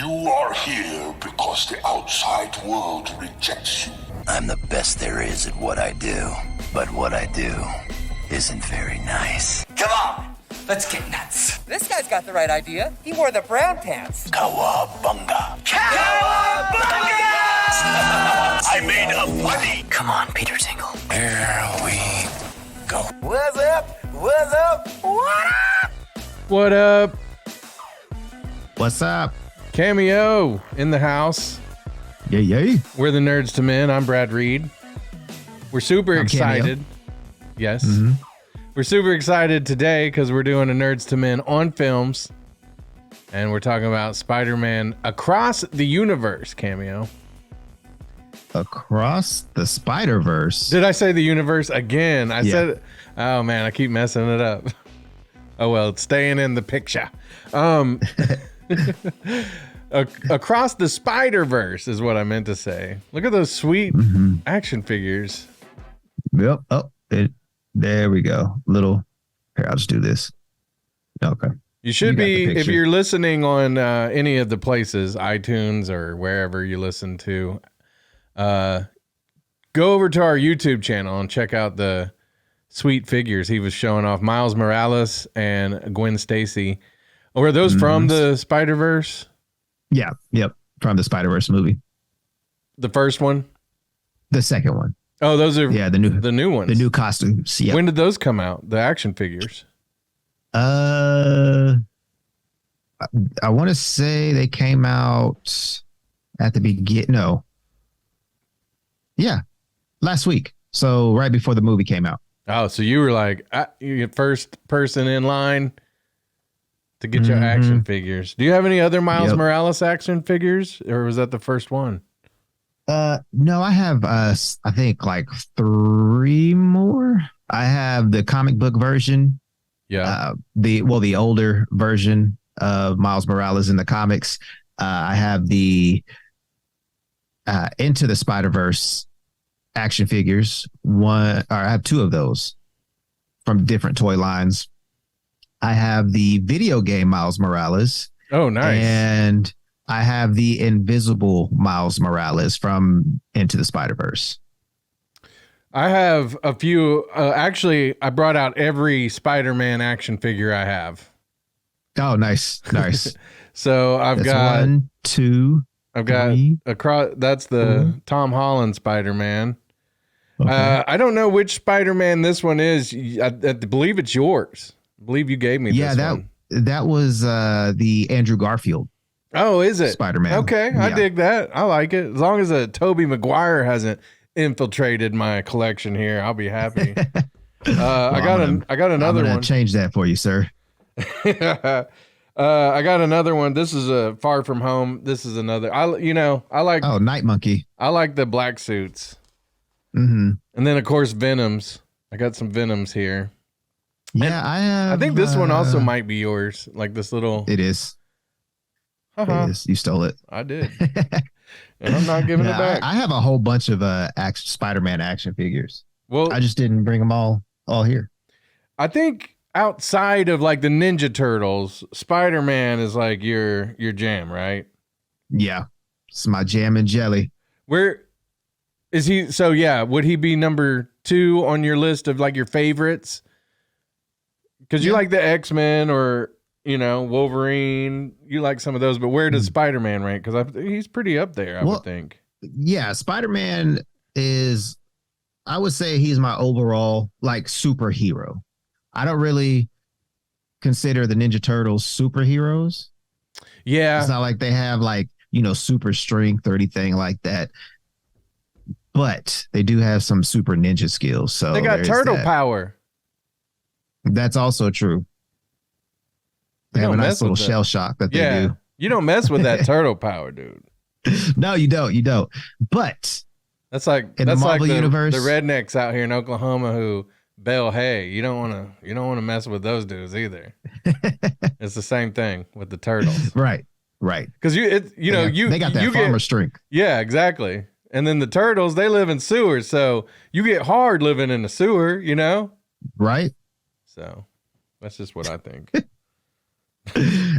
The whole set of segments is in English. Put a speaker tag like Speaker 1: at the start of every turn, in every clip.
Speaker 1: You are here because the outside world rejects you.
Speaker 2: I'm the best there is at what I do, but what I do isn't very nice.
Speaker 3: Come on, let's get nuts. This guy's got the right idea. He wore the brown pants.
Speaker 2: Cowabunga.
Speaker 3: Cowabunga!
Speaker 2: I made a buddy. Come on, Peter Tingle. Here we go.
Speaker 3: What's up? What's up? What up?
Speaker 4: What up?
Speaker 5: What's up?
Speaker 4: Cameo in the house.
Speaker 5: Yay, yay.
Speaker 4: We're the Nerds to Men. I'm Brad Reed. We're super excited.
Speaker 5: Cameo.
Speaker 4: Yes. We're super excited today because we're doing a Nerds to Men on films. And we're talking about Spider-Man Across the Universe, Cameo.
Speaker 5: Across the Spider-Verse.
Speaker 4: Did I say the universe again? I said, oh man, I keep messing it up. Oh well, it's staying in the picture. Across the Spider-Verse is what I meant to say. Look at those sweet action figures.
Speaker 5: Yep. Oh, there we go. Here, I'll just do this. Okay.
Speaker 4: You should be, if you're listening on any of the places, iTunes or wherever you listen to, go over to our YouTube channel and check out the sweet figures he was showing off. Miles Morales and Gwen Stacy. Were those from the Spider-Verse?
Speaker 5: Yeah. Yep. From the Spider-Verse movie.
Speaker 4: The first one?
Speaker 5: The second one.
Speaker 4: Oh, those are
Speaker 5: the new
Speaker 4: ones.
Speaker 5: The new costumes. Yep.
Speaker 4: When did those come out? The action figures?
Speaker 5: I want to say they came out at the beginning. No. Yeah. Last week. So right before the movie came out.
Speaker 4: Oh, so you were like you first person in line to get your action figures. Do you have any other Miles Morales action figures, or was that the first one?
Speaker 5: No, I have I think like 3 more. I have the comic book version.
Speaker 4: Yeah.
Speaker 5: The older version of Miles Morales in the comics. I have the Into the Spider-Verse action figures. I have 2 of those from different toy lines. I have the video game Miles Morales.
Speaker 4: Oh, nice.
Speaker 5: And I have the invisible Miles Morales from Into the Spider-Verse.
Speaker 4: I have a few. Actually, I brought out every Spider-Man action figure I have.
Speaker 5: Oh, nice. Nice.
Speaker 4: So I've got
Speaker 5: 1, 2.
Speaker 4: I've got
Speaker 5: 3,
Speaker 4: across. That's the Tom Holland Spider-Man.
Speaker 5: Okay.
Speaker 4: I don't know which Spider-Man this one is. I believe it's yours. I believe you gave me this one.
Speaker 5: That was the Andrew Garfield.
Speaker 4: Oh, is it?
Speaker 5: Spider-Man.
Speaker 4: Okay, I dig that. I like it. As long as a Tobey Maguire hasn't infiltrated my collection here, I'll be happy. I got another one.
Speaker 5: Change that for you, sir.
Speaker 4: I got another one. This is a Far From Home. This is another. I like.
Speaker 5: Oh, Night Monkey.
Speaker 4: I like the black suits.
Speaker 5: And
Speaker 4: then of course Venoms. I got some Venoms here.
Speaker 5: Yeah,
Speaker 4: I think this one also might be yours. Like this little.
Speaker 5: It is. It is. You stole it.
Speaker 4: I did. And I'm not giving it back.
Speaker 5: I have a whole bunch of Spider-Man action figures.
Speaker 4: Well,
Speaker 5: I just didn't bring them all here.
Speaker 4: I think outside of like the Ninja Turtles, Spider-Man is like your jam, right?
Speaker 5: Yeah. It's my jam and jelly.
Speaker 4: Where is he? So yeah, would he be number 2 on your list of like your favorites? Because you like the X-Men or Wolverine. You like some of those, but where does Spider-Man rank? Because he's pretty up there, I would think.
Speaker 5: Yeah, Spider-Man is, I would say he's my overall like superhero. I don't really consider the Ninja Turtles superheroes.
Speaker 4: Yeah.
Speaker 5: It's not like they have like, super strength or anything like that. But they do have some super ninja skills. So
Speaker 4: they got turtle power.
Speaker 5: That's also true. They have a nice little shell shock that they do.
Speaker 4: You don't mess with that turtle power, dude.
Speaker 5: No, you don't. You don't. But
Speaker 4: that's like
Speaker 5: in the Marvel universe,
Speaker 4: the rednecks out here in Oklahoma who bale hay. You don't want to mess with those dudes either. It's the same thing with the turtles.
Speaker 5: Right.
Speaker 4: Because they got
Speaker 5: that farmer strength.
Speaker 4: Yeah, exactly. And then the turtles, they live in sewers, so you get hard living in a sewer,
Speaker 5: Right.
Speaker 4: So that's just what I think.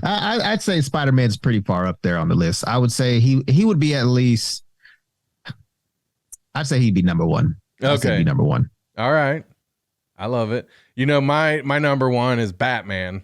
Speaker 5: I'd say Spider-Man's pretty far up there on the list. I would say he would be at least. I'd say he'd be number one.
Speaker 4: Okay,
Speaker 5: number one.
Speaker 4: All right, I love it. You know, my number one is Batman.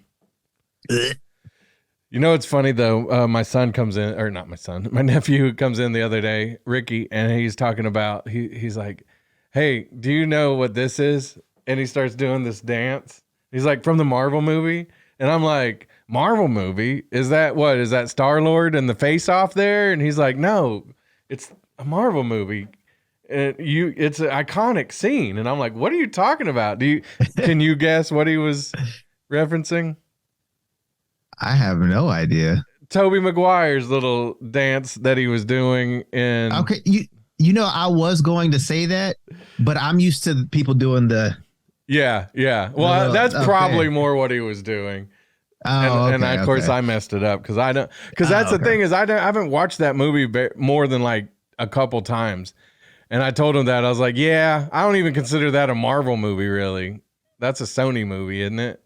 Speaker 4: You know, it's funny though. My son comes in, or not my son, my nephew comes in the other day, Ricky, and he's talking about. He's like, "Hey, do you know what this is?" And he starts doing this dance. He's like, "From the Marvel movie," and I'm like, "Marvel movie? Is that what? Is that Star-Lord and the face off there?" And he's like, "No, it's a Marvel movie." It's an iconic scene, and I'm like, "What are you talking about? Can you guess what he was referencing?"
Speaker 5: I have no idea.
Speaker 4: Tobey Maguire's little dance that he was doing in.
Speaker 5: Okay, you know, I was going to say that, but I'm used to people doing the.
Speaker 4: Yeah. Well, that's probably more what he was doing.
Speaker 5: Oh,
Speaker 4: and of course I messed it up because I don't. Because that's the thing is I haven't watched that movie more than like a couple times. And I told him that I was like, yeah, I don't even consider that a Marvel movie, really. That's a Sony movie, isn't it?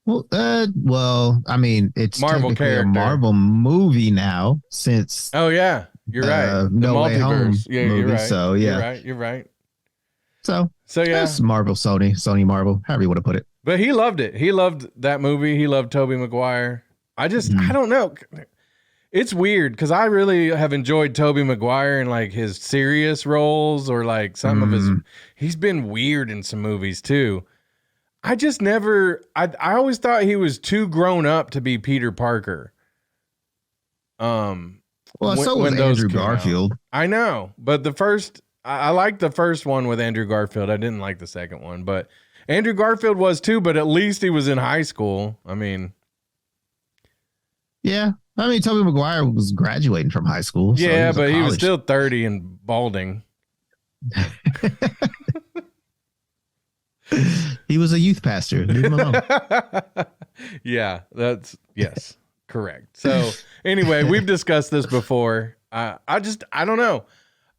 Speaker 5: Well, I mean, it's
Speaker 4: Marvel character.
Speaker 5: a Marvel movie now since.
Speaker 4: Oh yeah, you're right. The
Speaker 5: No Way Home
Speaker 4: yeah,
Speaker 5: movie,
Speaker 4: you're right.
Speaker 5: So yeah,
Speaker 4: you're right.
Speaker 5: So
Speaker 4: yeah,
Speaker 5: it's Marvel, Sony, Marvel, however you want to put it.
Speaker 4: But he loved it. He loved that movie. He loved Tobey Maguire. I don't know. It's weird because I really have enjoyed Tobey Maguire in like his serious roles or like some of his. He's been weird in some movies too. I just never. I always thought he was too grown up to be Peter Parker.
Speaker 5: Well, so was Andrew Garfield.
Speaker 4: I know, but I liked the first one with Andrew Garfield. I didn't like the second one, but Andrew Garfield was too. But at least he was in high school. I mean,
Speaker 5: yeah. I mean, Tobey Maguire was graduating from high school. So
Speaker 4: yeah, but he was still 30 and balding.
Speaker 5: He was a youth pastor. Leave him alone.
Speaker 4: Yeah, yes, correct. So anyway, we've discussed this before. I don't know.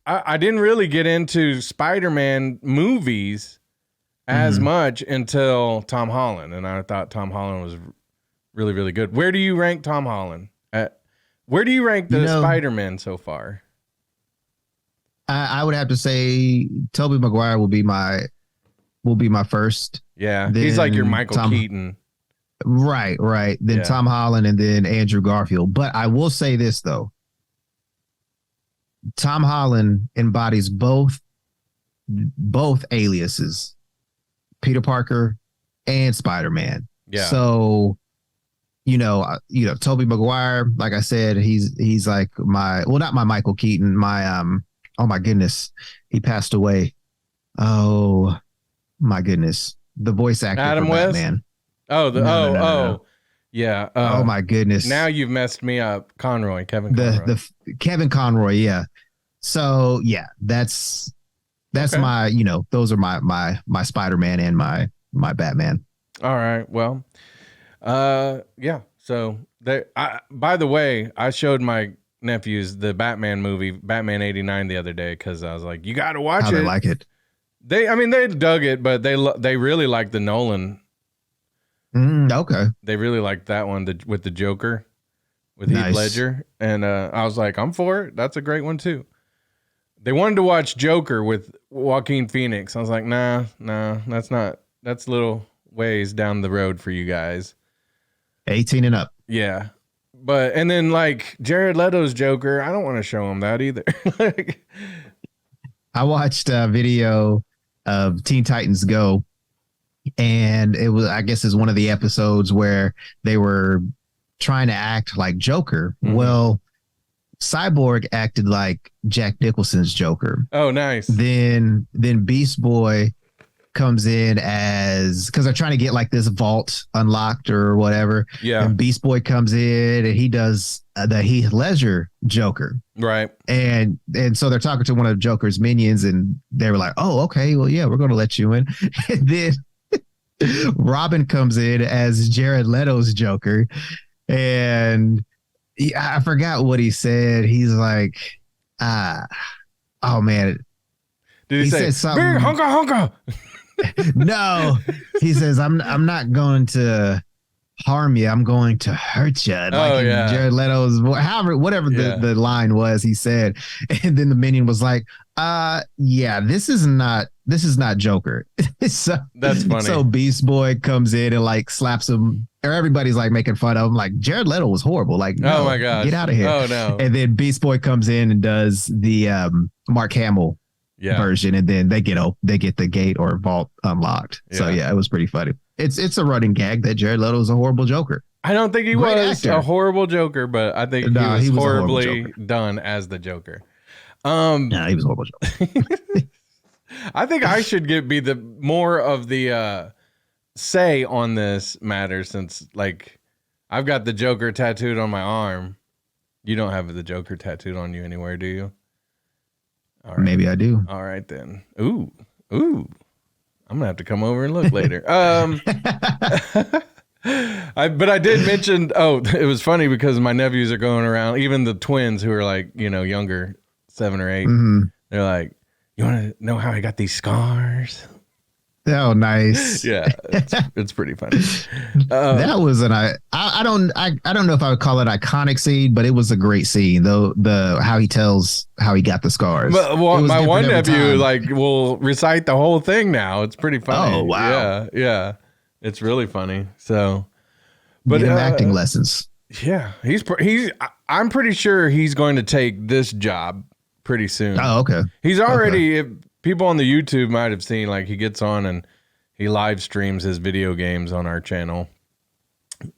Speaker 4: I didn't really get into Spider-Man movies as much until Tom Holland, and I thought Tom Holland was really, really good. Where do you rank Tom Holland? Where do you rank the Spider-Man so far?
Speaker 5: I would have to say Tobey Maguire will be my first.
Speaker 4: Yeah, he's like your Michael Keaton.
Speaker 5: Right. Then Tom Holland and then Andrew Garfield. But I will say this though. Tom Holland embodies both aliases, Peter Parker and Spider-Man. Yeah. So Tobey Maguire, like I said, he's like not my Michael Keaton, oh my goodness, he passed away. Oh my goodness, the voice actor
Speaker 4: Adam
Speaker 5: for
Speaker 4: West?
Speaker 5: Batman.
Speaker 4: Oh, no. Yeah.
Speaker 5: Oh my goodness.
Speaker 4: Now you've messed me up, Kevin Conroy.
Speaker 5: The Kevin Conroy, yeah. So yeah, that's okay. Those are my Spider-Man and my Batman.
Speaker 4: All right, well. Yeah. So by the way, I showed my nephews the Batman movie, Batman '89, the other day because I was like, "You got to watch it."
Speaker 5: How they like it?
Speaker 4: They dug it, but they really like the Nolan.
Speaker 5: Okay.
Speaker 4: They really liked that one with the Joker, with Heath Ledger, and I was like, "I'm for it. That's a great one too." They wanted to watch Joker with Joaquin Phoenix. I was like, "Nah, that's not. That's a little ways down the road for you guys."
Speaker 5: 18 and up.
Speaker 4: Yeah. And then like Jared Leto's Joker, I don't want to show him that either.
Speaker 5: I watched a video of Teen Titans Go, and I guess it's one of the episodes where they were trying to act like Joker. Mm-hmm. Well, Cyborg acted like Jack Nicholson's Joker.
Speaker 4: Oh, nice.
Speaker 5: Then Beast Boy comes in because they're trying to get like this vault unlocked or whatever.
Speaker 4: Yeah.
Speaker 5: And Beast Boy comes in and he does the Heath Ledger Joker.
Speaker 4: Right.
Speaker 5: And so they're talking to one of Joker's minions and they were like, "Oh, okay, well, yeah, we're going to let you in." And then Robin comes in as Jared Leto's Joker. And I forgot what he said. He's like, oh man.
Speaker 4: Did he say something? Hunka?
Speaker 5: No, he says, I'm not going to harm you, I'm going to hurt you. And
Speaker 4: Oh, yeah.
Speaker 5: Jared Leto's, whatever the line was, he said. And then the minion was like, yeah, this is not Joker. So
Speaker 4: That's funny.
Speaker 5: So Beast Boy comes in and like slaps him, or everybody's like making fun of him. Like, Jared Leto was horrible. Like, no,
Speaker 4: oh my gosh,
Speaker 5: get out of here.
Speaker 4: Oh no.
Speaker 5: And then Beast Boy comes in and does the Mark Hamill version, and then they get the gate or vault unlocked. So yeah, it was pretty funny. It's a running gag that Jared Leto is a horrible Joker.
Speaker 4: I don't think he
Speaker 5: Great
Speaker 4: was
Speaker 5: actor.
Speaker 4: a horrible Joker, but I think he was horribly done as the Joker.
Speaker 5: Yeah, he was a horrible Joker.
Speaker 4: I think I should be the more of the say on this matter, since like I've got the Joker tattooed on my arm. You don't have the Joker tattooed on you anywhere, do you?
Speaker 5: All right. Maybe I do.
Speaker 4: All right then. Ooh. I'm gonna have to come over and look later. But I did mention. Oh, it was funny because my nephews are going around. Even the twins who are like younger, 7 or 8.
Speaker 5: Mm-hmm.
Speaker 4: They're like, "You want to know how I got these scars?"
Speaker 5: Oh, nice.
Speaker 4: Yeah, it's pretty funny.
Speaker 5: That was I don't know if I would call it iconic scene, but it was a great scene. Though how he tells how he got the scars.
Speaker 4: But my one nephew will recite the whole thing now. It's pretty funny.
Speaker 5: Oh wow.
Speaker 4: Yeah. It's really funny. So,
Speaker 5: but acting lessons.
Speaker 4: Yeah, I'm pretty sure he's going to take this job pretty soon.
Speaker 5: Oh, okay.
Speaker 4: He's already. People on the YouTube might have seen, like, he gets on and he live streams his video games on our channel.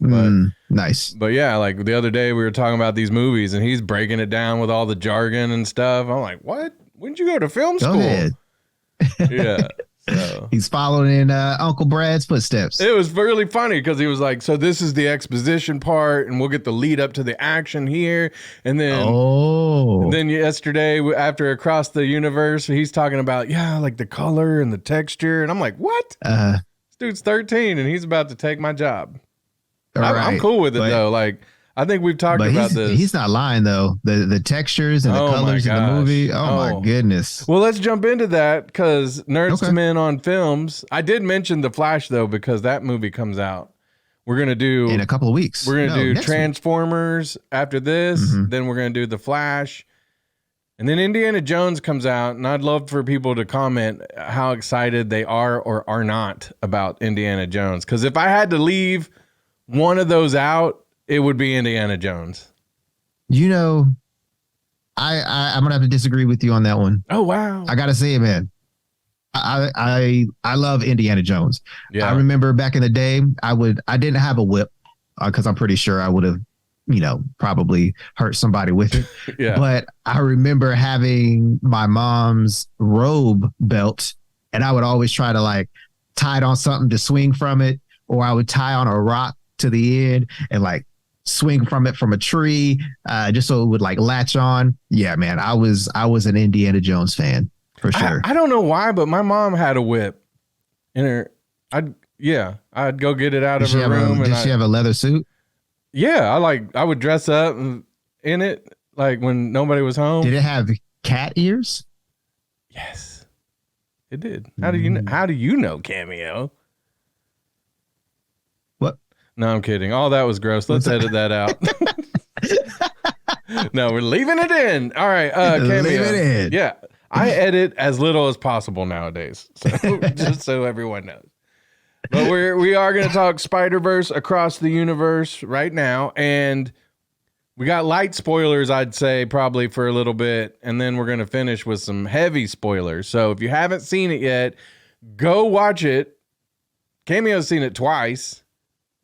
Speaker 4: But
Speaker 5: nice.
Speaker 4: But yeah, like the other day we were talking about these movies and he's breaking it down with all the jargon and stuff. I'm like, what? When did you go to film school?
Speaker 5: Go ahead.
Speaker 4: Yeah. So.
Speaker 5: He's following in Uncle Brad's footsteps.
Speaker 4: It was really funny because he was like, so this is the exposition part and we'll get the lead up to the action here. And then yesterday after Across the Universe, he's talking about, like the color and the texture. And I'm like, what? This dude's 13 and he's about to take my job. I'm cool with it though. Like, I think we've talked about this.
Speaker 5: He's not lying though. The textures and the colors in the movie. Oh my goodness.
Speaker 4: Well, let's jump into that because Nerdz on films. I did mention The Flash though because that movie comes out. We're gonna do
Speaker 5: in a couple of weeks.
Speaker 4: We're gonna do Transformers after this. Then we're gonna do The Flash, and then Indiana Jones comes out. And I'd love for people to comment how excited they are or are not about Indiana Jones. Because if I had to leave one of those out, it would be Indiana Jones.
Speaker 5: I'm gonna have to disagree with you on that one.
Speaker 4: Oh wow!
Speaker 5: I gotta say it, man. I love Indiana Jones. Yeah. I remember back in the day, I didn't have a whip because I'm pretty sure I would have, probably hurt somebody with it.
Speaker 4: Yeah.
Speaker 5: But I remember having my mom's robe belt, and I would always try to like tie it on something to swing from it, or I would tie on a rock to the end and like swing from a tree, just so it would like latch on. Yeah, man, I was an Indiana Jones fan for sure.
Speaker 4: I don't know why, but my mom had a whip in her. I'd go get it out of her room.
Speaker 5: Did she have a leather suit?
Speaker 4: Yeah, I would dress up in it like when nobody was home.
Speaker 5: Did it have cat ears?
Speaker 4: Yes, it did. How do you know, Cameo? No, I'm kidding. All that was gross. Let's edit that out. No, we're leaving it in. All right. Cameo.
Speaker 5: Leave it in.
Speaker 4: Yeah. I edit as little as possible nowadays. So just so everyone knows. But we are going to talk Spider-Verse Across the Universe right now. And we got light spoilers, I'd say, probably for a little bit. And then we're going to finish with some heavy spoilers. So if you haven't seen it yet, go watch it. Cameo's seen it twice.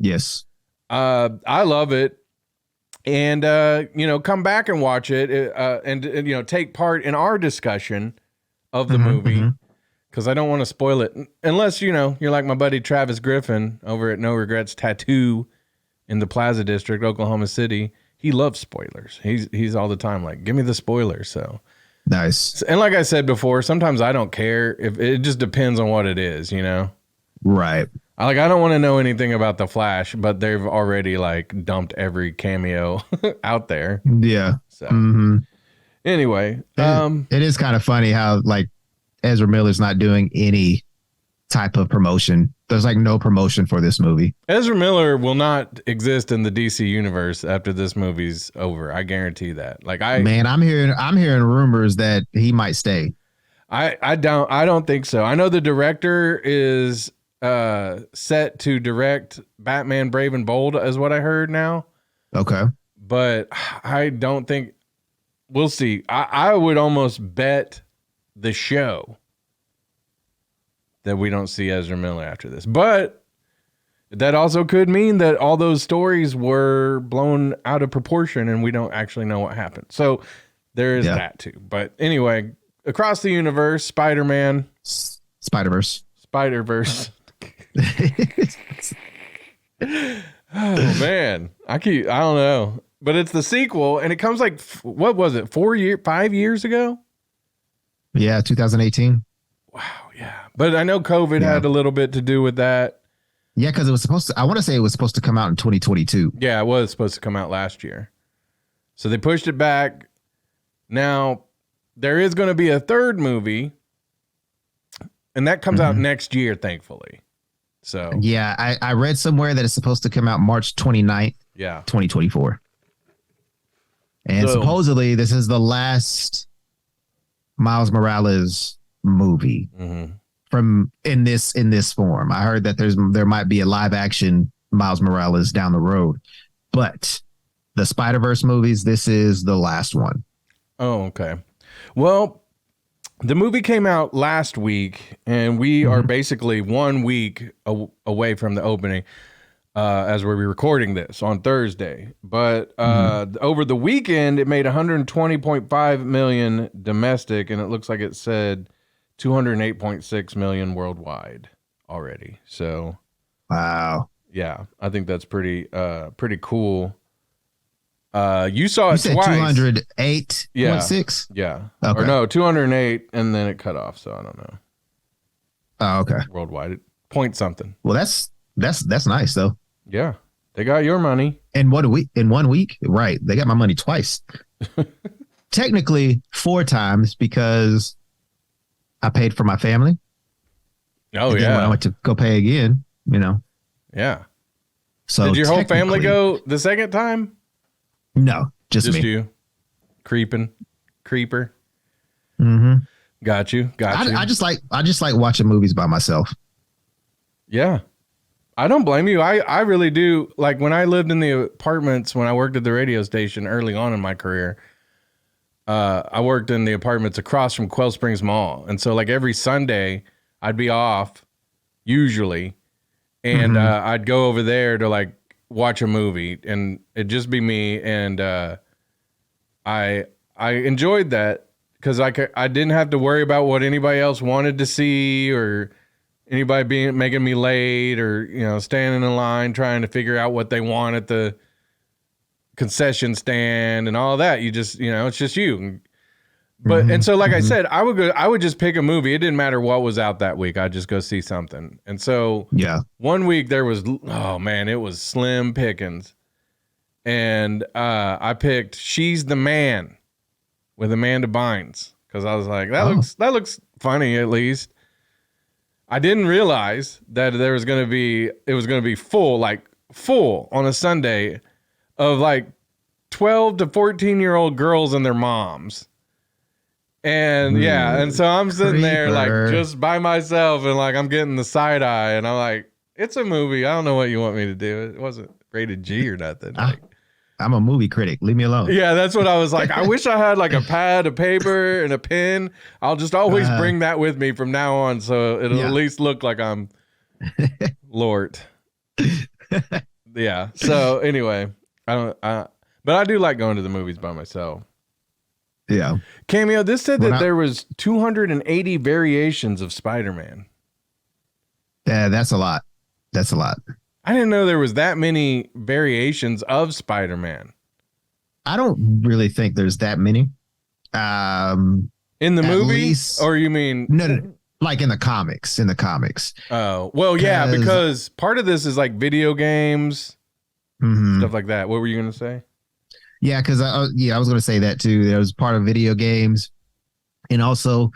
Speaker 5: Yes.
Speaker 4: I love it. And, come back and watch it and take part in our discussion of the movie because I don't want to spoil it unless, you're like my buddy Travis Griffin over at No Regrets Tattoo in the Plaza District, Oklahoma City. He loves spoilers. He's all the time like, give me the spoilers. So
Speaker 5: nice.
Speaker 4: And like I said before, sometimes I don't care if it just depends on what it is,
Speaker 5: Right.
Speaker 4: I don't want to know anything about the Flash, but they've already like dumped every cameo out there.
Speaker 5: Yeah.
Speaker 4: So anyway,
Speaker 5: it is kind of funny how like Ezra Miller's not doing any type of promotion. There's like no promotion for this movie.
Speaker 4: Ezra Miller will not exist in the DC universe after this movie's over. I guarantee that.
Speaker 5: I'm hearing rumors that he might stay.
Speaker 4: I don't think so. I know the director is set to direct Batman Brave and Bold, is what I heard now.
Speaker 5: Okay.
Speaker 4: But I don't think, we'll see. I would almost bet the show that we don't see Ezra Miller after this. But that also could mean that all those stories were blown out of proportion and we don't actually know what happened. So there is that too. But anyway, across the universe, Spider-Man.
Speaker 5: Spider-Verse.
Speaker 4: Oh man, I don't know, but it's the sequel, and it comes like, what was it, 5 years ago?
Speaker 5: Yeah, 2018.
Speaker 4: Wow, yeah. But I know COVID had a little bit to do with that.
Speaker 5: Yeah, because it was supposed to. I want to say it was supposed to come out in 2022.
Speaker 4: Yeah, it was supposed to come out last year, so they pushed it back. Now there is going to be a third movie, and that comes out next year, thankfully. So
Speaker 5: yeah, I read somewhere that it's supposed to come out March 29th, 2024. And supposedly this is the last Miles Morales movie from in this form. I heard that there might be a live action Miles Morales down the road, but the Spider-Verse movies, this is the last one.
Speaker 4: Oh, okay. Well, the movie came out last week, and we are basically 1 week away from the opening as we're recording this on Thursday. But over the weekend, it made 120.5 million domestic, and it looks like it said 208.6 million worldwide already. So,
Speaker 5: wow,
Speaker 4: yeah, I think that's pretty cool. You saw it
Speaker 5: said
Speaker 4: twice.
Speaker 5: 208.6?
Speaker 4: Yeah.
Speaker 5: Okay.
Speaker 4: Or no, 208, and then it cut off, so I don't know.
Speaker 5: Oh, okay.
Speaker 4: Worldwide. Point something.
Speaker 5: Well, that's nice though.
Speaker 4: Yeah. They got your money.
Speaker 5: In 1 week? In 1 week? Right. They got my money twice. Technically 4 times because I paid for my family.
Speaker 4: Oh,
Speaker 5: and then when I went to go pay again,
Speaker 4: Yeah.
Speaker 5: So
Speaker 4: did your whole family go the second time?
Speaker 5: No, just me.
Speaker 4: You. Creeper.
Speaker 5: Mm-hmm.
Speaker 4: Got you.
Speaker 5: I just like watching movies by myself.
Speaker 4: Yeah. I don't blame you. I really do. Like when I lived in the apartments, when I worked at the radio station early on in my career, I worked in the apartments across from Quail Springs Mall. And so like every Sunday I'd be off usually. And I'd go over there to like watch a movie, and it'd just be me. And I enjoyed that because I didn't have to worry about what anybody else wanted to see or anybody making me late or, standing in line trying to figure out what they want at the concession stand and all that. You just, it's just you. But, and so, like I said, I would just pick a movie. It didn't matter what was out that week. I'd just go see something. And so 1 week there was, oh man, it was slim pickings. And I picked She's the Man with Amanda Bynes. Cause I was like, that looks funny at least. I didn't realize that it was going to be full on a Sunday of like 12 to 14-year-old girls and their moms. And and so I'm sitting there like just by myself and like I'm getting the side eye and I'm like, it's a movie. I don't know what you want me to do. It wasn't rated G or nothing.
Speaker 5: I'm a movie critic. Leave me alone.
Speaker 4: Yeah, that's what I was like. I wish I had like a pad, a paper, and a pen. I'll just always bring that with me from now on, so it'll at least look like I'm Lord. Yeah. So anyway, but I do like going to the movies by myself.
Speaker 5: Yeah.
Speaker 4: Cameo, this said that there was 280 variations of Spider-Man.
Speaker 5: Yeah, that's a lot. That's a lot.
Speaker 4: I didn't know there was that many variations of Spider-Man.
Speaker 5: I don't really think there's that many.
Speaker 4: In the movie? Or you mean...
Speaker 5: No, like in the comics.
Speaker 4: Oh, well, yeah, because part of this is like video games, stuff like that. What were you going to say?
Speaker 5: Yeah, because I was going to say that too. There was part of video games, and also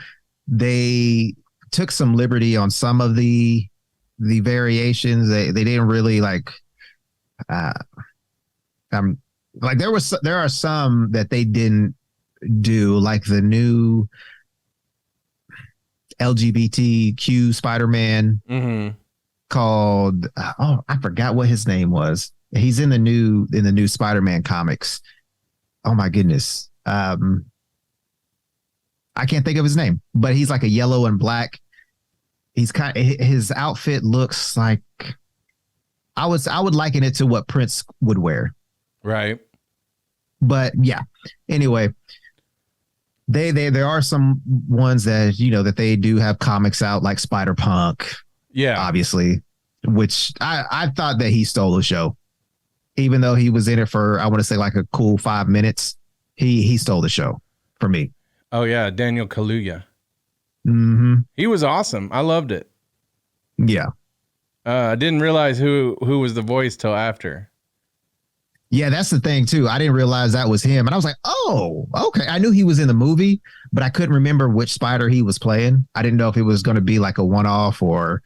Speaker 5: they took some liberty on some of the variations. They didn't really like like there are some that they didn't do, like the new LGBTQ Spider-Man called I forgot what his name was. He's in the new Spider-Man comics. Oh my goodness. I can't think of his name, but he's like a yellow and black. His outfit looks like I would liken it to what Prince would wear.
Speaker 4: Right.
Speaker 5: But yeah. Anyway, there are some ones that, you know, that they do have comics out, like Spider-Punk.
Speaker 4: Yeah.
Speaker 5: Obviously, which I thought that he stole the show. Even though he was in it for, I want to say, like a cool 5 minutes, he stole the show for me.
Speaker 4: Oh yeah, Daniel Kaluuya.
Speaker 5: Mm-hmm.
Speaker 4: He was awesome. I loved it.
Speaker 5: Yeah.
Speaker 4: I didn't realize who was the voice till after.
Speaker 5: Yeah, that's the thing too. I didn't realize that was him, and I was like, "Oh, okay." I knew he was in the movie, but I couldn't remember which Spider he was playing. I didn't know if it was going to be like a one-off or,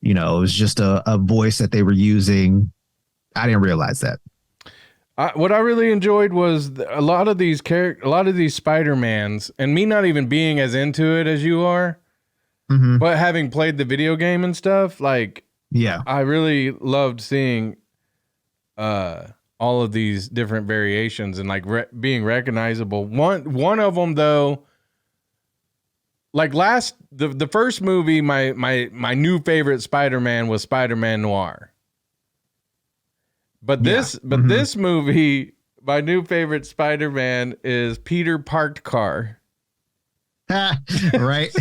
Speaker 5: you know, it was just a voice that they were using. I didn't realize that.
Speaker 4: What I really enjoyed was a lot of these Spider-Mans, and me not even being as into it as you are, but having played the video game and stuff, like,
Speaker 5: yeah,
Speaker 4: I really loved seeing all of these different variations and like being recognizable. One of them though, like the first movie, my new favorite Spider-Man was Spider-Man Noir. But this movie, my new favorite Spider-Man is Peter Parked Car.
Speaker 5: Right.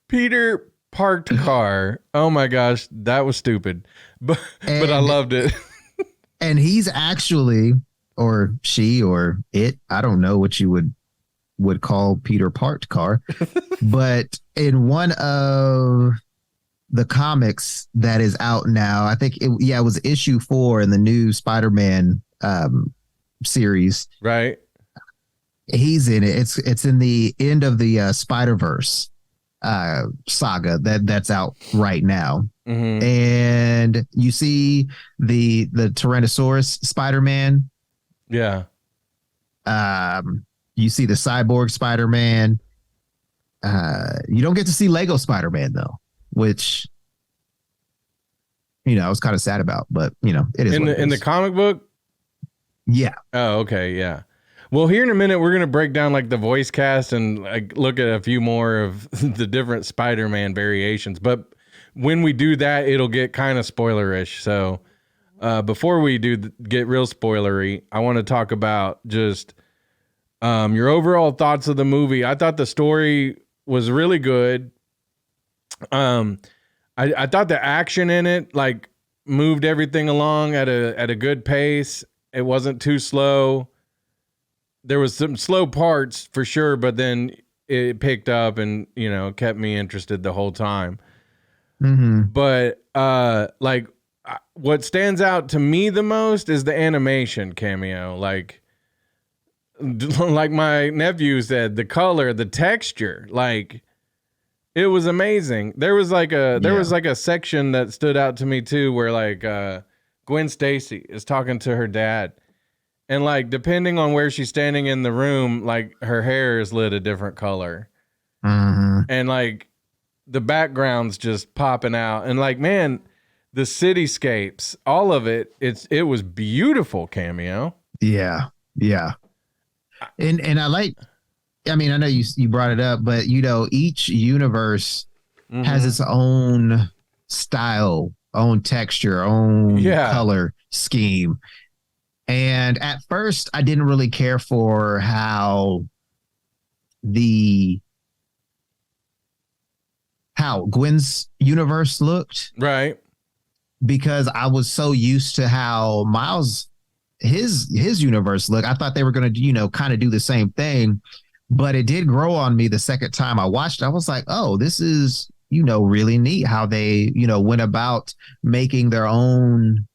Speaker 4: Peter Parked Car. Oh my gosh, that was stupid. But I loved it.
Speaker 5: And he's actually, or she, or it, I don't know what you would call Peter Parked Car, but in one of the comics that is out now, I think it was issue 4 in the new Spider-Man series.
Speaker 4: Right.
Speaker 5: He's in it. It's in the end of the Spider-Verse saga that's out right now. And you see the Tyrannosaurus Spider-Man.
Speaker 4: Yeah.
Speaker 5: You see the Cyborg Spider-Man. You don't get to see Lego Spider-Man though, which, you know, I was kind of sad about, but you know, it is
Speaker 4: in the comic book.
Speaker 5: Yeah.
Speaker 4: Oh, okay. Yeah. Well, here in a minute, we're going to break down like the voice cast and like look at a few more of the different Spider-Man variations. But when we do that, it'll get kind of spoilerish. So before we get real spoilery, I want to talk about just your overall thoughts of the movie. I thought the story was really good. I thought the action in it like moved everything along at a good pace. It wasn't too slow. There was some slow parts for sure, but then it picked up and, you know, kept me interested the whole time. But like what stands out to me the most is the animation, Cameo. Like my nephew said, the color, the texture, like it was amazing. There was like a section that stood out to me too, where like Gwen Stacy is talking to her dad. And like, depending on where she's standing in the room, like her hair is lit a different color. And like the background's just popping out. And like, man, the cityscapes, all of it, it was beautiful, Cameo.
Speaker 5: Yeah. Yeah. And I mean, I know you brought it up, but you know, each universe has its own style, own texture, own color scheme. And at first, I didn't really care for how Gwen's universe looked.
Speaker 4: Right.
Speaker 5: Because I was so used to how Miles, his universe looked. I thought they were going to, you know, kind of do the same thing. But it did grow on me the second time I watched it. I was like, oh, this is, you know, really neat how they, you know, went about making their own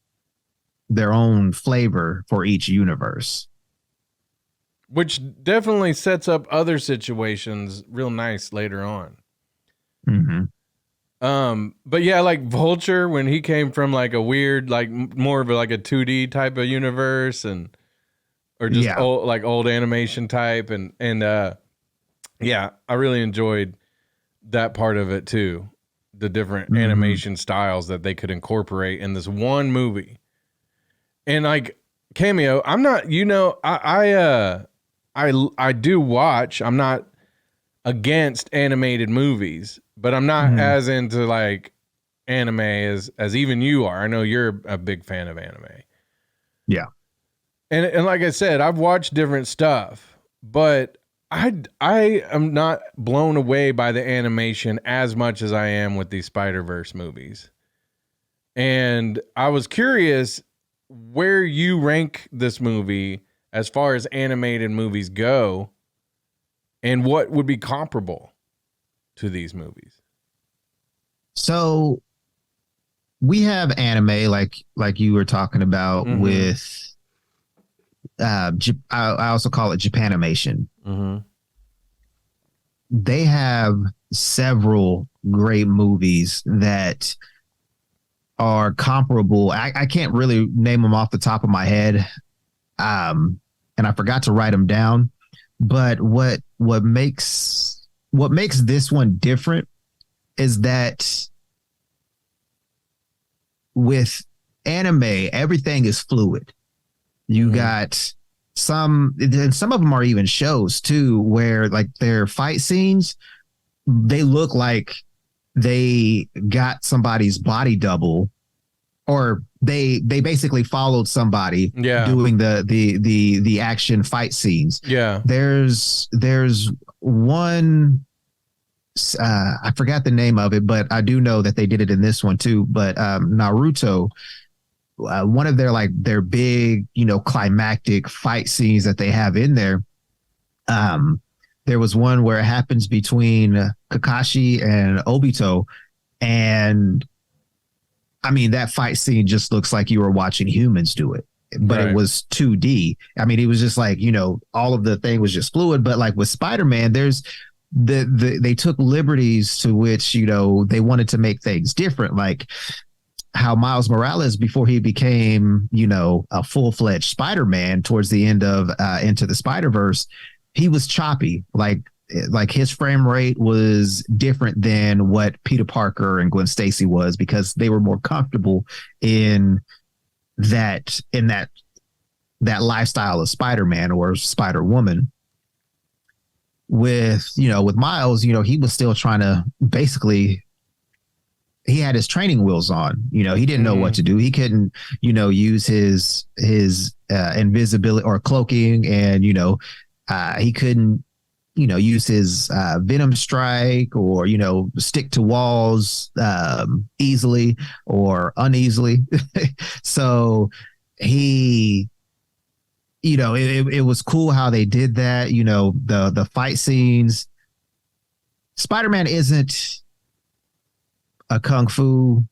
Speaker 5: flavor for each universe.
Speaker 4: Which definitely sets up other situations real nice later on.
Speaker 5: Mm-hmm.
Speaker 4: But yeah, like Vulture, when he came from like a weird, like more of like a 2D type of universe or just old animation type. Yeah, I really enjoyed that part of it too. The different animation styles that they could incorporate in this one movie. And like Cameo, I'm not, I do watch, I'm not against animated movies, but I'm not as into like anime as even you are. I know you're a big fan of anime.
Speaker 5: Yeah.
Speaker 4: And like I said, I've watched different stuff, but I am not blown away by the animation as much as I am with these Spider-Verse movies. And I was curious where you rank this movie as far as animated movies go, and what would be comparable to these movies.
Speaker 5: So we have anime like you were talking about with I also call it Japanimation. They have several great movies that are comparable. I can't really name them off the top of my head, and I forgot to write them down. But what makes this one different is that with anime, everything is fluid. You got some of them are even shows too, where like their fight scenes, they look like they got somebody's body double, or they basically followed somebody doing the action fight scenes. Yeah. There's one, I forgot the name of it, but I do know that they did it in this one too. But Naruto, one of their big, climactic fight scenes that they have in there. There was one where it happens between Kakashi and Obito, and I mean, that fight scene just looks like you were watching humans do it, but it was 2D. I mean, it was just like, all of the thing was just fluid. But like with Spider-Man, there's they took liberties to which, they wanted to make things different. Like how Miles Morales, before he became, a full-fledged Spider-Man towards the end of Into the Spider-Verse, he was choppy. Like his frame rate was different than what Peter Parker and Gwen Stacy was, because they were more comfortable in that lifestyle of Spider-Man or Spider-Woman. With Miles, he was still trying to he had his training wheels on. He didn't know what to do. He couldn't, use his invisibility or cloaking, and he couldn't, use his venom strike or, stick to walls easily or uneasily. So he, it was cool how they did that. The fight scenes. Spider-Man isn't a kung fu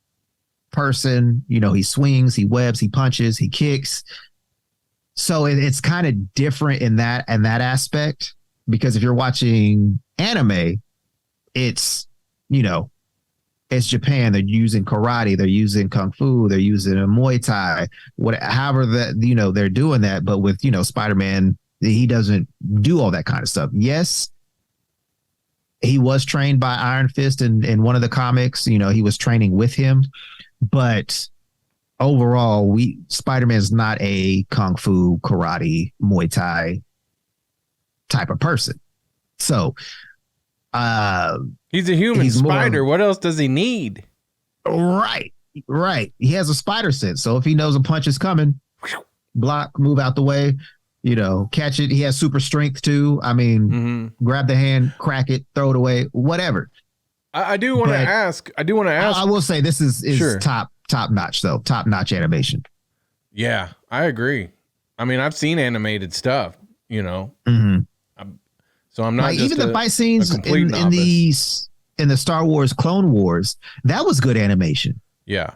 Speaker 5: person. He swings, he webs, he punches, he kicks. So it's kind of different in that aspect, because if you're watching anime, it's it's Japan. They're using karate, they're using kung fu, they're using a Muay Thai, however that they're doing that. But with Spider-Man, he doesn't do all that kind of stuff. Yes, he was trained by Iron Fist in one of the comics. He was training with him, but overall, Spider-Man is not a kung fu, karate, Muay Thai type of person. So
Speaker 4: he's a human spider. What else does he need?
Speaker 5: Right. He has a spider sense. So if he knows a punch is coming, block, move out the way, catch it. He has super strength too. I mean, grab the hand, crack it, throw it away, whatever.
Speaker 4: I do want to ask. I
Speaker 5: will say this is sure. top notch though. Top notch animation.
Speaker 4: Yeah, I agree. I mean, I've seen animated stuff, so I'm not
Speaker 5: like,
Speaker 4: just
Speaker 5: even the fight scenes in the Star Wars Clone Wars. That was good animation.
Speaker 4: Yeah.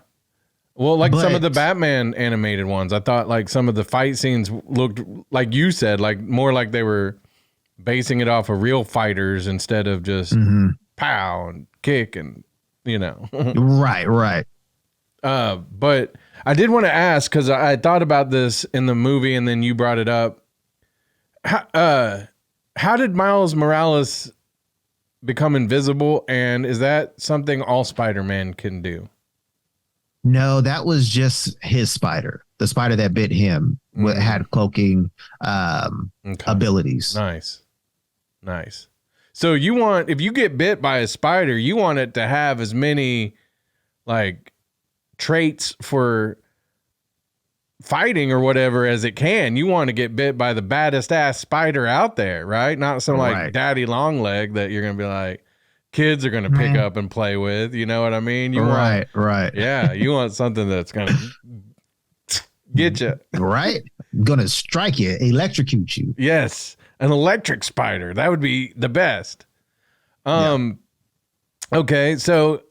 Speaker 4: Well, like some of the Batman animated ones, I thought like some of the fight scenes looked, like you said, like more like they were basing it off of real fighters instead of just pow and kick and,
Speaker 5: Right.
Speaker 4: But I did want to ask, because I thought about this in the movie and then you brought it up. How did Miles Morales become invisible? And is that something all Spider-Man can do?
Speaker 5: No, that was just his spider. The spider that bit him had cloaking abilities.
Speaker 4: Nice. So if you get bit by a spider, you want it to have as many like traits for fighting or whatever as it can. You want to get bit by the baddest ass spider out there, right? Not some like daddy long leg that you're going to be like, kids are going to pick up and play with. You know what I mean?
Speaker 5: Right.
Speaker 4: Yeah. You want something that's going to get you.
Speaker 5: Right. Going to strike you, electrocute you.
Speaker 4: Yes. An electric spider. That would be the best. Okay. So,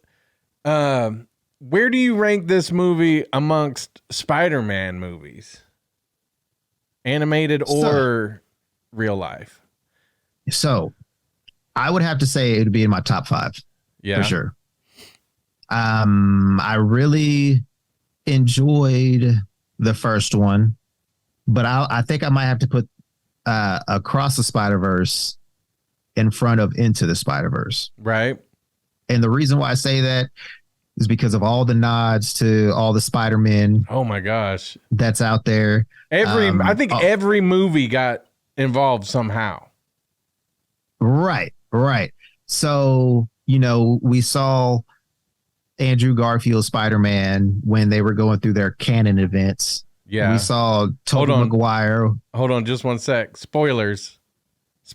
Speaker 4: where do you rank this movie amongst Spider-Man movies? Animated or real life?
Speaker 5: So I would have to say it would be in my top 5.
Speaker 4: Yeah.
Speaker 5: For sure. I really enjoyed the first one, but I think I might have to put Across the Spider-Verse in front of Into the Spider-Verse.
Speaker 4: Right.
Speaker 5: And the reason why I say that is because of all the nods to all the Spider-Men.
Speaker 4: Oh my gosh.
Speaker 5: That's out there.
Speaker 4: I think every movie got involved somehow.
Speaker 5: Right. So, we saw Andrew Garfield's Spider-Man when they were going through their canon events.
Speaker 4: Yeah.
Speaker 5: We saw Tobey Maguire.
Speaker 4: Hold on just one sec. Spoilers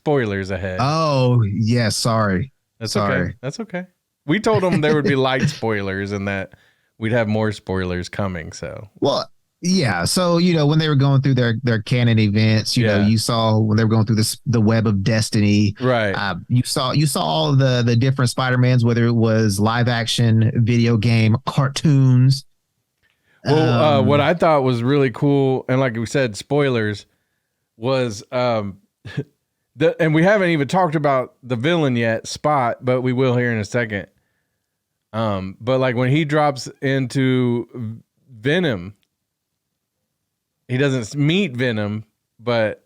Speaker 4: ahead.
Speaker 5: Oh, yeah, sorry.
Speaker 4: Okay. That's okay. We told them there would be light spoilers and that we'd have more spoilers coming. So,
Speaker 5: well, yeah. So, when they were going through their canon events, you saw when they were going through the Web of Destiny,
Speaker 4: right?
Speaker 5: You saw all of the different Spider-Mans, whether it was live action, video game, cartoons.
Speaker 4: Well, what I thought was really cool, and like we said, spoilers, was and we haven't even talked about the villain yet, Spot, but we will here in a second. But like when he drops into Venom, he doesn't meet Venom, but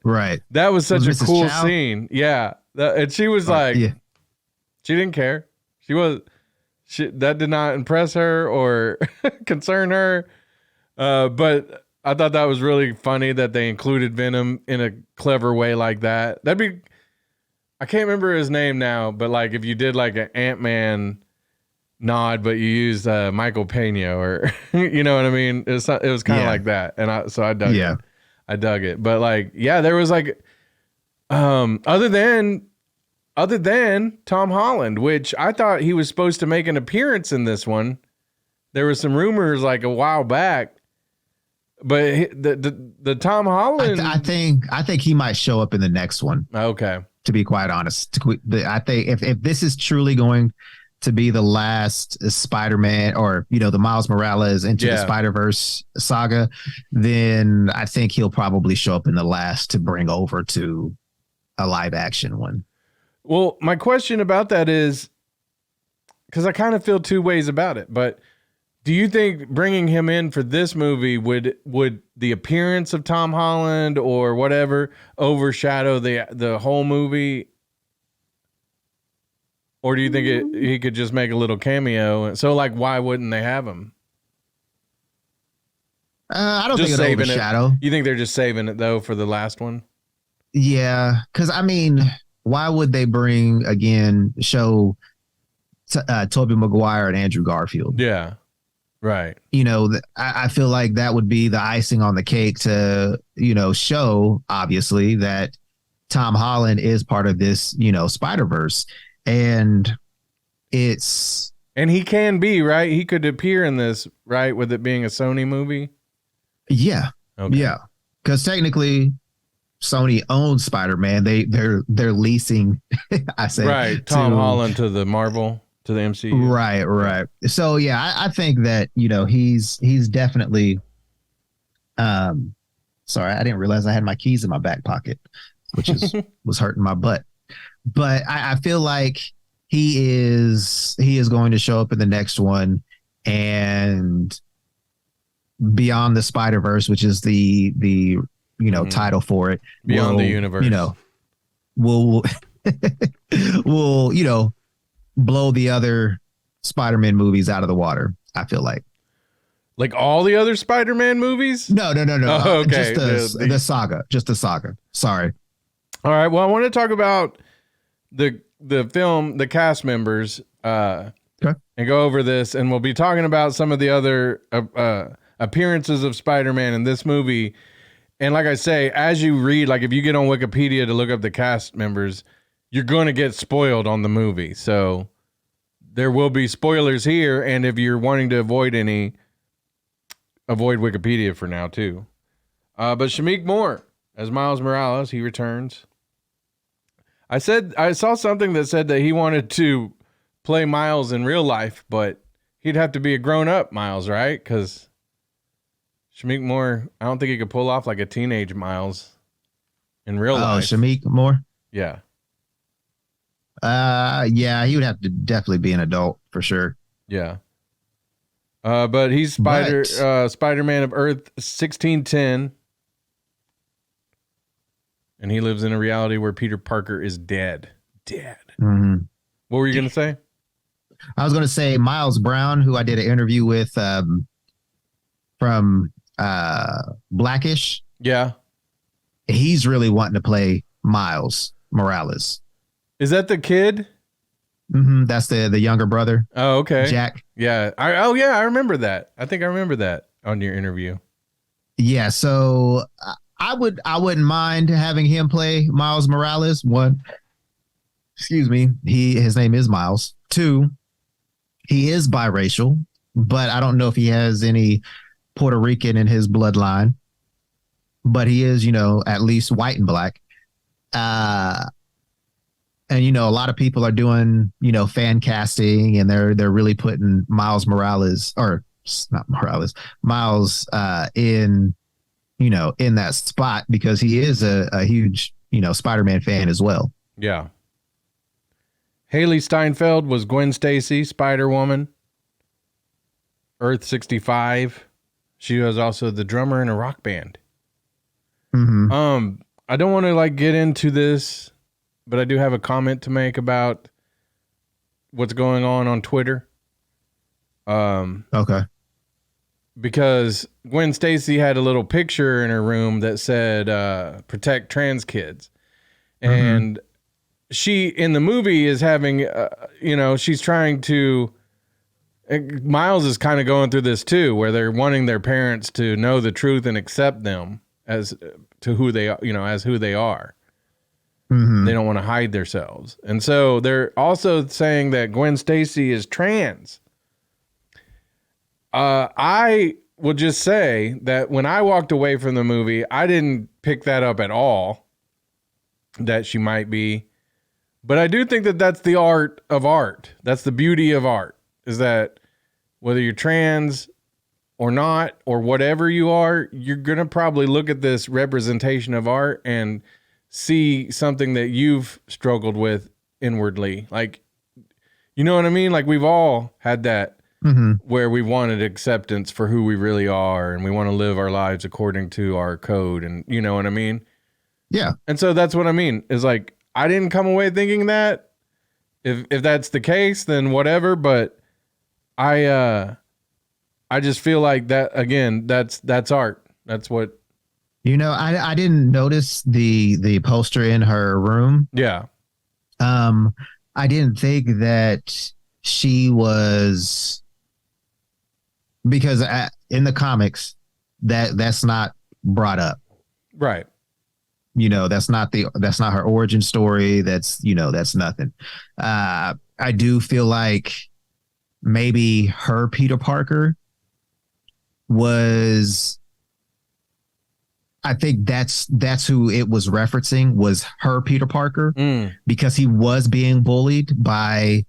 Speaker 4: that was such a cool scene. Yeah. And she was like, she didn't care. That did not impress her or concern her. But I thought that was really funny that they included Venom in a clever way like that. I can't remember his name now, but like if you did like an Ant-Man nod, but you used Michael Pena or you know what I mean? It was kind of like that. And I dug it. I dug it. But like, yeah, there was like, other than Tom Holland, which I thought he was supposed to make an appearance in this one. There was some rumors like a while back, but the Tom Holland,
Speaker 5: I think he might show up in the next one.
Speaker 4: Okay.
Speaker 5: To be quite honest, I think if this is truly going to be the last Spider-Man or, the Miles Morales Into the Spider-Verse saga, then I think he'll probably show up in the last to bring over to a live action one.
Speaker 4: Well, my question about that is, because I kind of feel two ways about it, but do you think bringing him in for this movie would the appearance of Tom Holland or whatever overshadow the whole movie? Or do you think he could just make a little cameo? So, like, why wouldn't they have him?
Speaker 5: I don't think it'll overshadow.
Speaker 4: You think they're just saving it, though, for the last one?
Speaker 5: Yeah, because, I mean, why would they show Tobey Maguire and Andrew Garfield?
Speaker 4: Yeah, right.
Speaker 5: I feel like that would be the icing on the cake to, show, obviously, that Tom Holland is part of this, Spider-Verse. And
Speaker 4: he can be, right? He could appear in this, right? With it being a Sony movie.
Speaker 5: Yeah.
Speaker 4: Okay.
Speaker 5: Yeah. Because technically Sony owns Spider-Man. They're leasing, I say,
Speaker 4: right. Tom Holland to the Marvel, to the MCU.
Speaker 5: Right. So yeah, I think that, he's definitely, sorry, I didn't realize I had my keys in my back pocket, which was hurting my butt. But I feel like he is going to show up in the next one, and Beyond the Spider-Verse, which is the title for it,
Speaker 4: Beyond the Universe,
Speaker 5: will will blow the other Spider-Man movies out of the water. I feel like
Speaker 4: all the other Spider-Man movies.
Speaker 5: No.
Speaker 4: Oh, okay,
Speaker 5: just the saga, just the saga. Sorry.
Speaker 4: All right. Well, I want to talk about the film, the cast members, and go over this, and we'll be talking about some of the other appearances of Spider-Man in this movie. And like I say, as you read, like if you get on Wikipedia to look up the cast members, you're going to get spoiled on the movie. So there will be spoilers here, and if you're wanting to avoid Wikipedia for now too. But Shameik Moore as Miles Morales, he returns. I saw something that said that he wanted to play Miles in real life, but he'd have to be a grown-up Miles, right? Because Shameik Moore, I don't think he could pull off like a teenage Miles in real life.
Speaker 5: Oh, Shameik Moore?
Speaker 4: Yeah.
Speaker 5: Yeah, he would have to definitely be an adult for sure.
Speaker 4: Yeah. But he's Spider-Man of Earth 1610. And he lives in a reality where Peter Parker is dead.
Speaker 5: Mm-hmm.
Speaker 4: What were you going to say?
Speaker 5: I was going to say Miles Brown, who I did an interview with from Blackish.
Speaker 4: Yeah.
Speaker 5: He's really wanting to play Miles Morales.
Speaker 4: Is that the kid?
Speaker 5: Mm-hmm. That's the younger brother.
Speaker 4: Oh, okay.
Speaker 5: Jack.
Speaker 4: Yeah. I remember that. I think I remember that on your interview.
Speaker 5: Yeah. So I wouldn't mind having him play Miles Morales. One, excuse me. His name is Miles. Two, he is biracial, but I don't know if he has any Puerto Rican in his bloodline, but he is, at least white and black. And, a lot of people are doing, fan casting, and they're really putting Miles Morales, or not Morales, Miles in that spot because he is a huge, Spider-Man fan as well.
Speaker 4: Yeah. Haley Steinfeld was Gwen Stacy, Spider-Woman, Earth 65. She was also the drummer in a rock band.
Speaker 5: Mm-hmm.
Speaker 4: I don't want to get into this, but I do have a comment to make about what's going on Twitter.
Speaker 5: Okay.
Speaker 4: Because Gwen Stacy had a little picture in her room that said, protect trans kids. And she, in the movie, is having, she's trying to, Miles is kind of going through this too, where they're wanting their parents to know the truth and accept them as to who they are, as who they are.
Speaker 5: Mm-hmm.
Speaker 4: They don't want to hide themselves. And so they're also saying that Gwen Stacy is trans. I will just say that when I walked away from the movie, I didn't pick that up at all, that she might be. But I do think that that's the art of art. That's the beauty of art, is that whether you're trans or not, or whatever you are, you're going to probably look at this representation of art and see something that you've struggled with inwardly. You know what I mean? We've all had that where we wanted acceptance for who we really are, and we want to live our lives according to our code, and you know what I mean?
Speaker 5: Yeah.
Speaker 4: And so that's what I mean, is I didn't come away thinking that. If that's the case, then whatever, but I just feel like that, again, that's art. That's what.
Speaker 5: I didn't notice the poster in her room.
Speaker 4: Yeah.
Speaker 5: I didn't think that she was, because in the comics that's not brought up.
Speaker 4: Right.
Speaker 5: That's not her origin story. That's nothing. I do feel like maybe her Peter Parker was, I think that's who it was referencing, was her Peter Parker, because he was being bullied by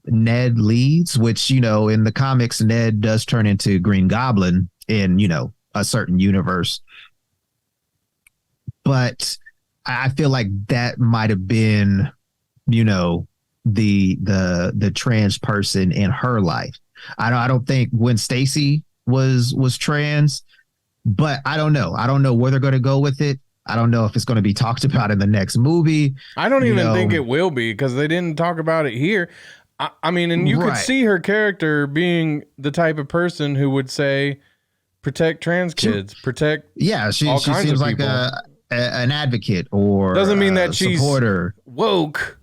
Speaker 5: Ned Leeds, which, in the comics, Ned does turn into Green Goblin in, a certain universe. But I feel like that might have been, the trans person in her life. I don't think Gwen Stacy was trans, but I don't know. I don't know where they're going to go with it. I don't know if it's going to be talked about in the next movie.
Speaker 4: I don't even think it will be, because they didn't talk about it here. I mean, and you could see her character being the type of person who would say, protect trans kids, protect
Speaker 5: she
Speaker 4: all kinds
Speaker 5: seems
Speaker 4: of
Speaker 5: like
Speaker 4: people.
Speaker 5: An advocate, or
Speaker 4: doesn't mean that she's
Speaker 5: supporter.
Speaker 4: Woke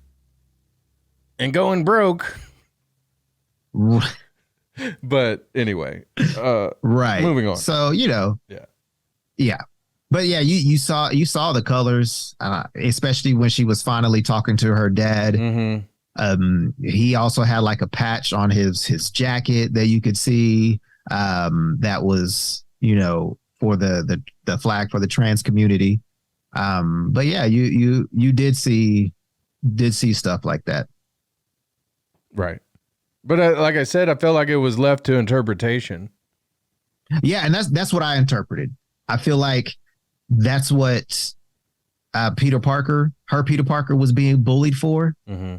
Speaker 4: and going broke. But anyway,
Speaker 5: right.
Speaker 4: Moving on.
Speaker 5: So, yeah. But yeah, you saw the colors, especially when she was finally talking to her dad.
Speaker 4: Mm-hmm.
Speaker 5: He also had like a patch on his jacket that you could see. That was, for the flag for the trans community. But yeah, you did see stuff like that.
Speaker 4: Right. But like I said, I felt like it was left to interpretation.
Speaker 5: Yeah. And that's what I interpreted. I feel like that's what Peter Parker was being bullied for.
Speaker 4: Mm-hmm.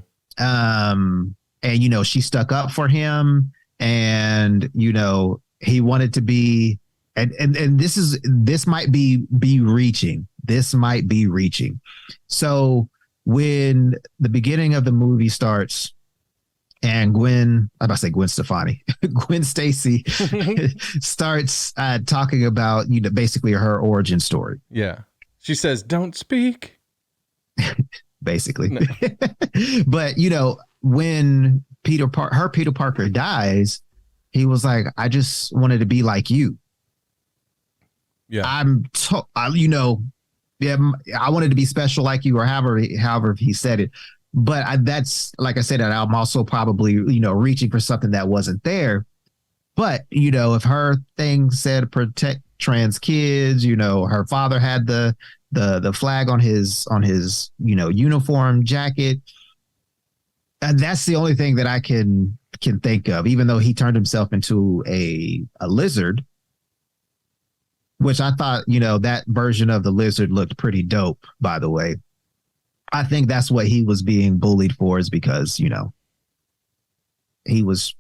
Speaker 5: And, she stuck up for him, and, he wanted to be, and this might be reaching. This might be reaching. So when the beginning of the movie starts, and Gwen Stefani, Gwen Stacy starts talking about, basically her origin story.
Speaker 4: Yeah. She says, don't speak.
Speaker 5: Basically. No. But, when Peter Parker dies, he was like, I just wanted to be like you.
Speaker 4: Yeah.
Speaker 5: I wanted to be special like you, or however he said it. But that's, like I said, I'm also probably, reaching for something that wasn't there. But, if her thing said protect trans kids, her father had the flag on his uniform jacket. And that's the only thing that I can think of, even though he turned himself into a lizard, which I thought, that version of the lizard looked pretty dope, by the way. I think that's what he was being bullied for, is because, he was,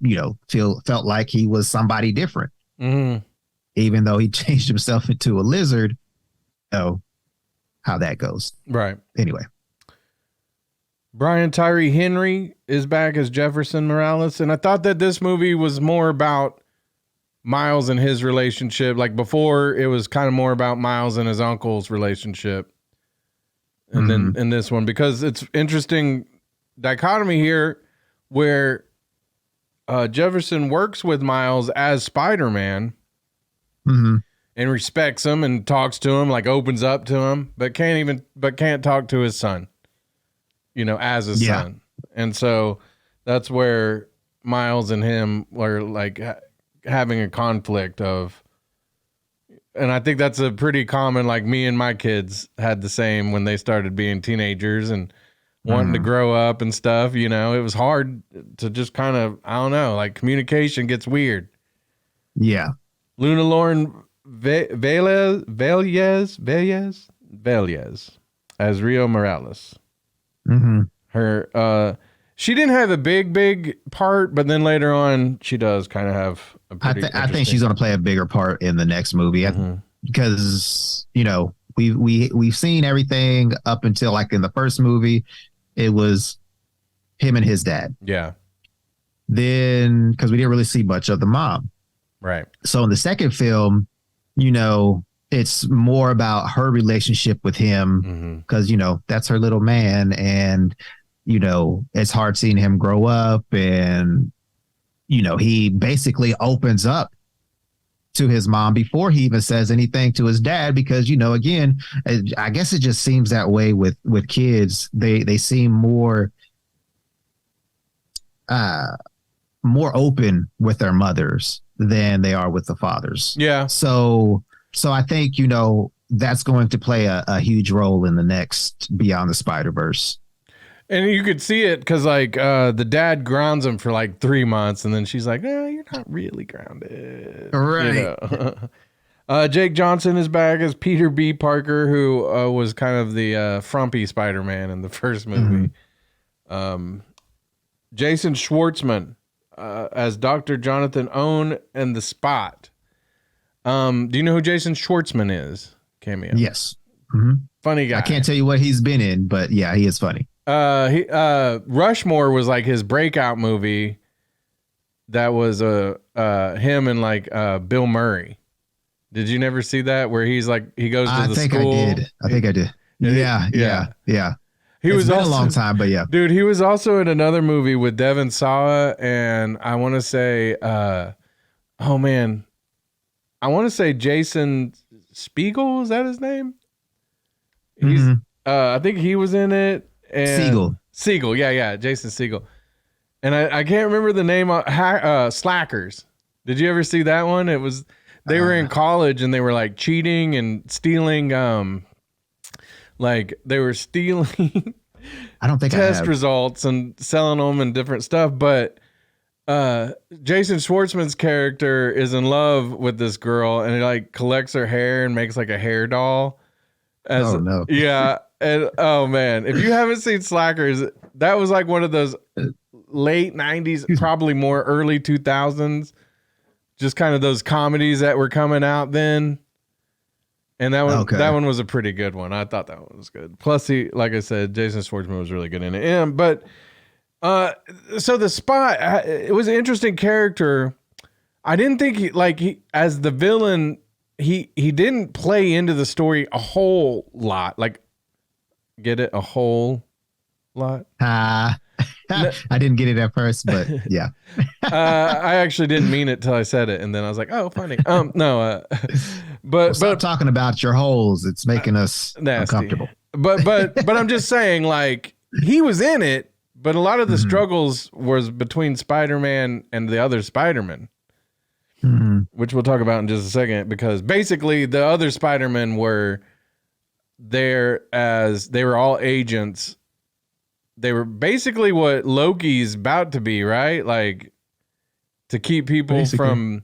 Speaker 5: felt like he was somebody different.
Speaker 4: Mm-hmm.
Speaker 5: Even though he changed himself into a lizard. How that goes.
Speaker 4: Right.
Speaker 5: Anyway.
Speaker 4: Brian Tyree Henry is back as Jefferson Morales. And I thought that this movie was more about Miles and his relationship. Like before, it was kind of more about Miles and his uncle's relationship. And then in this one, because it's interesting dichotomy here where Jefferson works with Miles as Spider-Man and respects him and talks to him, like opens up to him, but can't talk to his son, as his son. And so that's where Miles and him were like having a conflict of, and I think that's a pretty common, like me and my kids had the same when they started being teenagers and wanting to grow up and stuff. It was hard to just kind of, I don't know, like communication gets weird. Yeah. Luna Lauren Velez as Rio Morales. Her, she didn't have a big part, but then later on she does kind of have a pretty
Speaker 5: I think she's going to play a bigger part in the next movie because, we've seen everything up until like in the first movie, it was him and his dad.
Speaker 4: Yeah.
Speaker 5: Then, because we didn't really see much of the mom.
Speaker 4: Right.
Speaker 5: So in the second film, it's more about her relationship with him because, that's her little man. And, it's hard seeing him grow up, and, he basically opens up to his mom before he even says anything to his dad, because, again, I guess it just seems that way with kids. They seem more open with their mothers than they are with the fathers.
Speaker 4: Yeah.
Speaker 5: So I think, that's going to play a huge role in the next Beyond the Spider-Verse.
Speaker 4: And you could see it because, like, the dad grounds him for like 3 months, and then she's like, you're not really grounded. Right. Jake Johnson is back as Peter B. Parker, who was kind of the frumpy Spider-Man in the first movie. Jason Schwartzman as Dr. Jonathan Owen and the Spot. Do you know who Jason Schwartzman is? Cameo.
Speaker 5: Yes. Mm-hmm.
Speaker 4: Funny guy.
Speaker 5: I can't tell you what he's been in, but yeah, he is funny.
Speaker 4: Rushmore was like his breakout movie. That was him and like Bill Murray. Did you never see that where he's like he goes to the school?
Speaker 5: I think I did. Yeah. He was been a long time, but yeah,
Speaker 4: dude. He was also in another movie with Devon Sawa, and I want to say, I want to say Jason Spiegel. Is that his name? He's, I think he was in it. And Siegel, yeah, Jason Siegel. And I can't remember the name of Slackers. Did you ever see that one? It was they were in college and they were like cheating and stealing. Like they were stealing.
Speaker 5: I don't think
Speaker 4: test results and selling them and different stuff. But Jason Schwartzman's character is in love with this girl and he like collects her hair and makes like a hair doll. Yeah. And oh man, if you haven't seen Slackers, that was like one of those late 90s, probably more early 2000s, just kind of those comedies that were coming out then. And that one was a pretty good one. I thought that one was good. Plus, like I said, Jason Schwartzman was really good in it. But so the Spot, it was an interesting character. I didn't think he as the villain, he didn't play into the story a whole lot. Like, get it? A whole lot?
Speaker 5: I didn't get it at first, but yeah.
Speaker 4: I actually didn't mean it till I said it, and then I was like, "Oh, funny." No, but
Speaker 5: stop talking about your holes. It's making us uncomfortable.
Speaker 4: But I'm just saying, like he was in it, but a lot of the struggles was between Spider-Man and the other Spider-Man, which we'll talk about in just a second. Because basically, the other Spider-Men were there as they were all agents. They were basically what Loki's about to be, right? Like to keep people from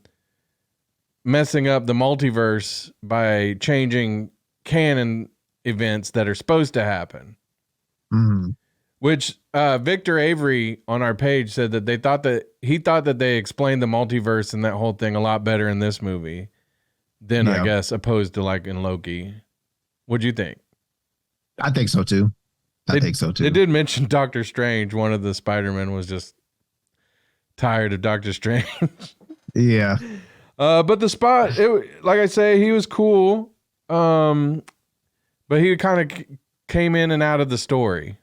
Speaker 4: messing up the multiverse by changing canon events that are supposed to happen. Which Victor Avery on our page said that he thought that they explained the multiverse and that whole thing a lot better in this movie than I guess opposed to like in Loki. What'd you think?
Speaker 5: I think so too. I think so too.
Speaker 4: They did mention Doctor Strange. One of the Spider-Men was just tired of Doctor Strange.
Speaker 5: Yeah.
Speaker 4: But the Spot, like I say, he was cool. But he kind of came in and out of the story.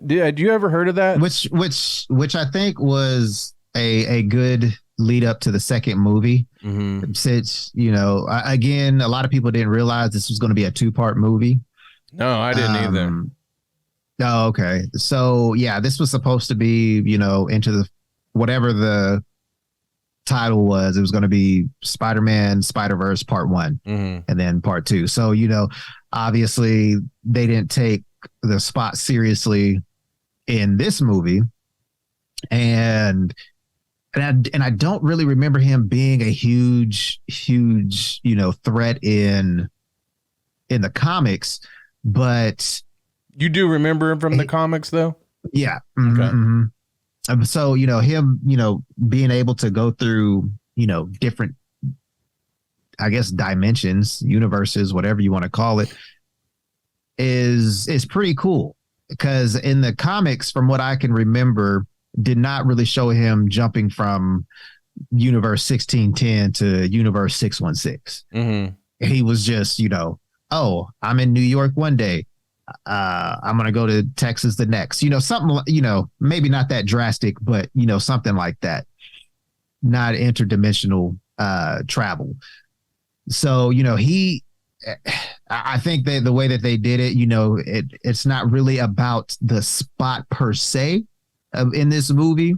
Speaker 4: Did you ever heard of that?
Speaker 5: Which I think was a good lead up to the second movie. Since, again, a lot of people didn't realize this was going to be a 2-part movie.
Speaker 4: No, I didn't either.
Speaker 5: Oh, okay. So yeah, this was supposed to be, into the whatever the title was. It was going to be Spider-Man Spider-Verse Part 1 and then Part 2. So, obviously they didn't take the Spot seriously in this movie. And I don't really remember him being a huge, threat in the comics. But
Speaker 4: you do remember him from the comics, though?
Speaker 5: Yeah. So, him, being able to go through, different, I guess, dimensions, universes, whatever you want to call it, is pretty cool. Because in the comics, from what I can remember, did not really show him jumping from universe 1610 to universe 616. He was just, oh, I'm in New York one day. I'm going to go to Texas the next, something, maybe not that drastic, but, something like that. Not interdimensional travel. So, I think that the way that they did it, it's not really about the Spot per se in this movie.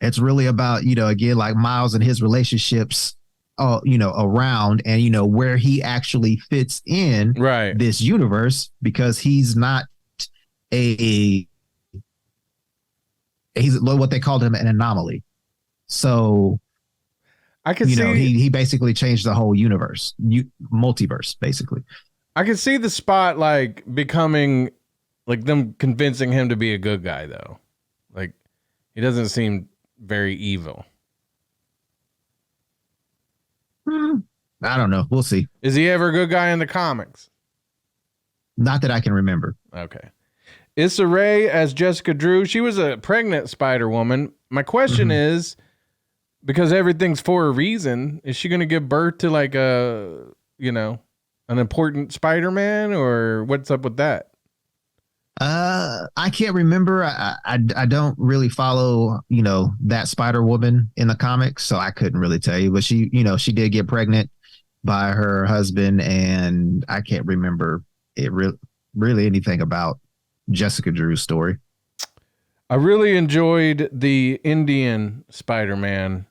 Speaker 5: It's really about, again, like Miles and his relationships around and, where he actually fits in this universe, because he's not he's what they called him, an anomaly. So
Speaker 4: I could see
Speaker 5: he basically changed the whole universe, multiverse, basically.
Speaker 4: I could see the Spot like becoming like them convincing him to be a good guy though. He doesn't seem very evil.
Speaker 5: I don't know. We'll see.
Speaker 4: Is he ever a good guy in the comics?
Speaker 5: Not that I can remember.
Speaker 4: Okay. Issa Rae as Jessica Drew. She was a pregnant Spider-Woman. My question is, because everything's for a reason, is she going to give birth to like an important Spider-Man, or what's up with that?
Speaker 5: I can't remember. I don't really follow, that Spider-Woman in the comics, so I couldn't really tell you. But she did get pregnant by her husband, and I can't remember it really anything about Jessica Drew's story.
Speaker 4: I really enjoyed the Indian Spider-Man.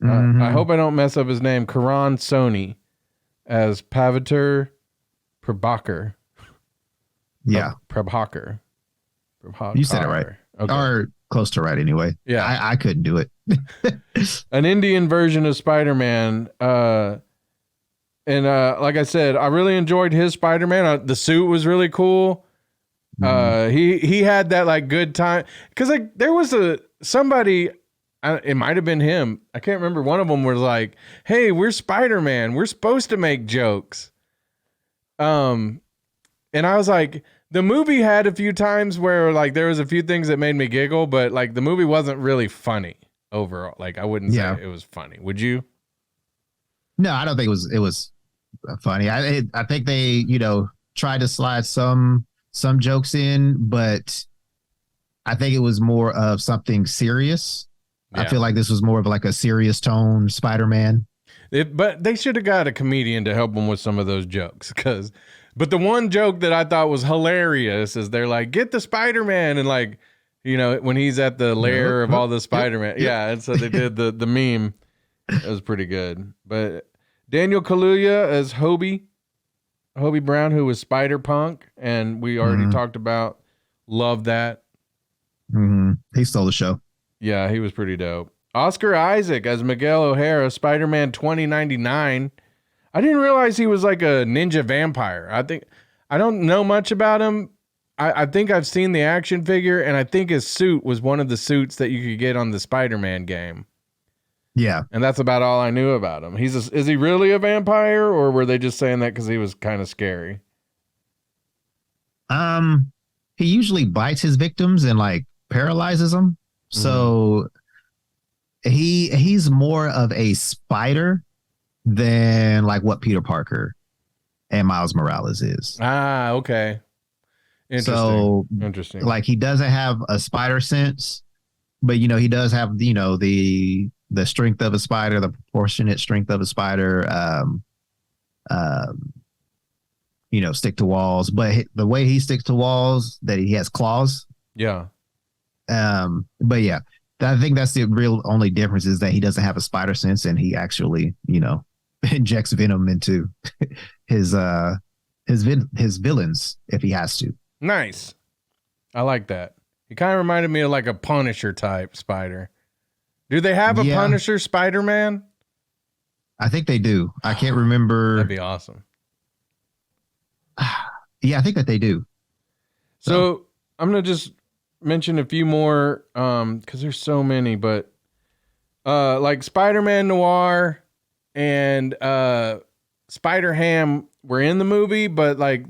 Speaker 4: I hope I don't mess up his name. Karan Soni as Paviter Prabhakar.
Speaker 5: Yeah.
Speaker 4: Prabhakar.
Speaker 5: You said it right.
Speaker 4: Okay.
Speaker 5: Or close to right anyway.
Speaker 4: Yeah.
Speaker 5: I couldn't do it.
Speaker 4: An Indian version of Spider-Man. Like I said, I really enjoyed his Spider-Man. The suit was really cool. He had that like good time. Because like there was somebody, it might have been him. I can't remember. One of them was like, hey, we're Spider-Man. We're supposed to make jokes. And I was like, the movie had a few times where like there was a few things that made me giggle, but like the movie wasn't really funny overall. Like I wouldn't say it was funny. Would you?
Speaker 5: No, I don't think it was funny. I think they, tried to slide some jokes in, but I think it was more of something serious. Yeah. I feel like this was more of like a serious tone Spider-Man.
Speaker 4: But they should have got a comedian to help them with some of those jokes. But the one joke that I thought was hilarious is they're like, get the Spider-Man. And like, when he's at the lair of all the Spider-Man. Yeah. And so they did the meme. It was pretty good. But Daniel Kaluuya as Hobie Brown, who was Spider-Punk. And we already talked about, love that.
Speaker 5: He stole the show.
Speaker 4: Yeah, he was pretty dope. Oscar Isaac as Miguel O'Hara, Spider-Man 2099. I didn't realize he was like a ninja vampire. I don't know much about him. I think I've seen the action figure, and I think his suit was one of the suits that you could get on the Spider-Man game.
Speaker 5: Yeah.
Speaker 4: And that's about all I knew about him. Is he really a vampire, or were they just saying that because he was kind of scary?
Speaker 5: He usually bites his victims and like paralyzes them. So he's more of a spider than like what Peter Parker and Miles Morales is.
Speaker 4: Ah, okay. Interesting.
Speaker 5: So
Speaker 4: interesting.
Speaker 5: Like he doesn't have a spider sense, but he does have the strength of a spider, the proportionate strength of a spider. Stick to walls, but the way he sticks to walls, that he has claws.
Speaker 4: Yeah.
Speaker 5: But yeah, I think that's the real only difference is that he doesn't have a spider sense, and he actually, injects venom into his villains if he has to.
Speaker 4: Nice. I like that. He kind of reminded me of like a Punisher type spider. Do they have a Punisher Spider-Man?
Speaker 5: I think they do. I can't remember.
Speaker 4: That'd be awesome.
Speaker 5: Yeah, I think that they do.
Speaker 4: So I'm going to just mention a few more because there's so many, but like Spider-Man Noir and Spider-Ham were in the movie, but like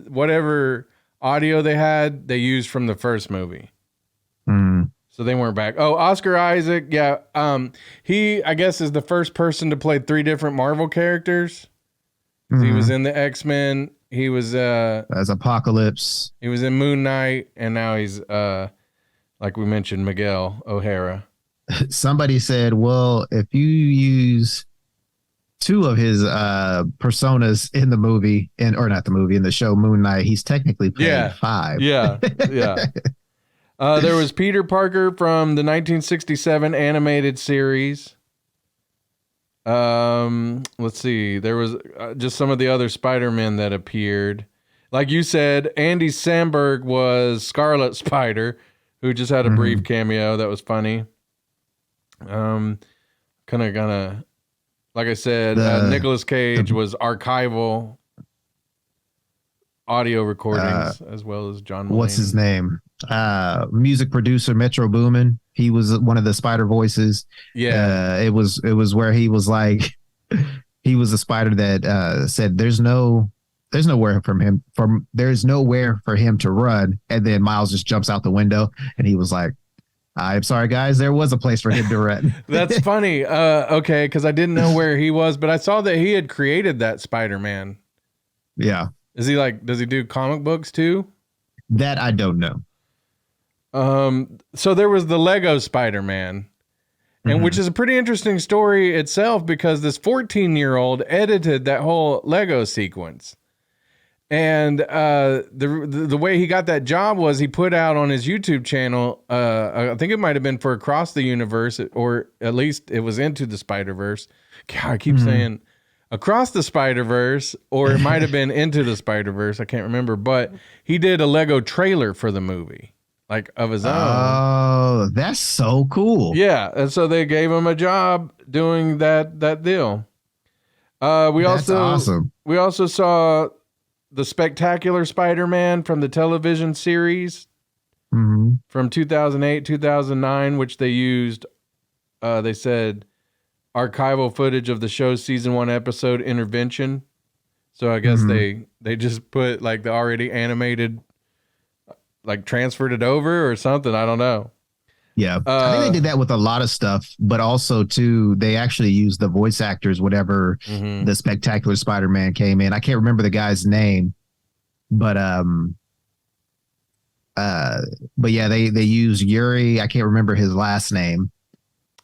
Speaker 4: whatever audio they had, they used from the first movie. So they weren't back. Oh, Oscar Isaac. Yeah. He, I guess, is the first person to play 3 different Marvel characters. He was in the X-Men. He was
Speaker 5: as Apocalypse.
Speaker 4: He was in Moon Knight, and now he's like we mentioned, Miguel O'Hara.
Speaker 5: Somebody said, well, if you use 2 of his personas in the movie, or not the movie, in the show Moon Knight, he's technically playing 5.
Speaker 4: Yeah. There was Peter Parker from the 1967 animated series. Let's see. There was just some of the other Spider-Men that appeared. Like you said, Andy Samberg was Scarlet Spider, who just had a brief cameo. That was funny. Kind of, like I said, Nicolas Cage was Archival. audio recordings as well as John Mulaney.
Speaker 5: What's his name? Music producer Metro Boomin. He was one of the Spider voices.
Speaker 4: Yeah.
Speaker 5: It was where he was like, he was a spider that said there's nowhere for him to run. And then Miles just jumps out the window and he was like, I'm sorry, guys, there was a place for him to run.
Speaker 4: That's funny. Okay, because I didn't know where he was, but I saw that he had created that Spider-Man.
Speaker 5: Yeah.
Speaker 4: Is he like, does he do comic books too?
Speaker 5: That I don't know.
Speaker 4: So there was the Lego Spider-Man, and which is a pretty interesting story itself because this 14-year-old edited that whole Lego sequence. And the way he got that job was he put out on his YouTube channel, I think it might have been for Across the Universe, or at least it was Into the Spider-Verse. God, I keep saying Across the Spider-Verse, or it might have been Into the Spider-Verse. I can't remember, but he did a Lego trailer for the movie, like of his own.
Speaker 5: Oh, that's so cool.
Speaker 4: Yeah, and so they gave him a job doing that deal.
Speaker 5: That's awesome.
Speaker 4: We also saw the Spectacular Spider-Man from the television series from 2008, 2009, which they used, they said, archival footage of the show's season 1 episode Intervention. So I guess they just put like the already animated, like transferred it over or something. I don't know.
Speaker 5: Yeah. I think they did that with a lot of stuff, but also too, they actually used the voice actors whenever the Spectacular Spider-Man came in. I can't remember the guy's name, but yeah, they used Yuri. I can't remember his last name.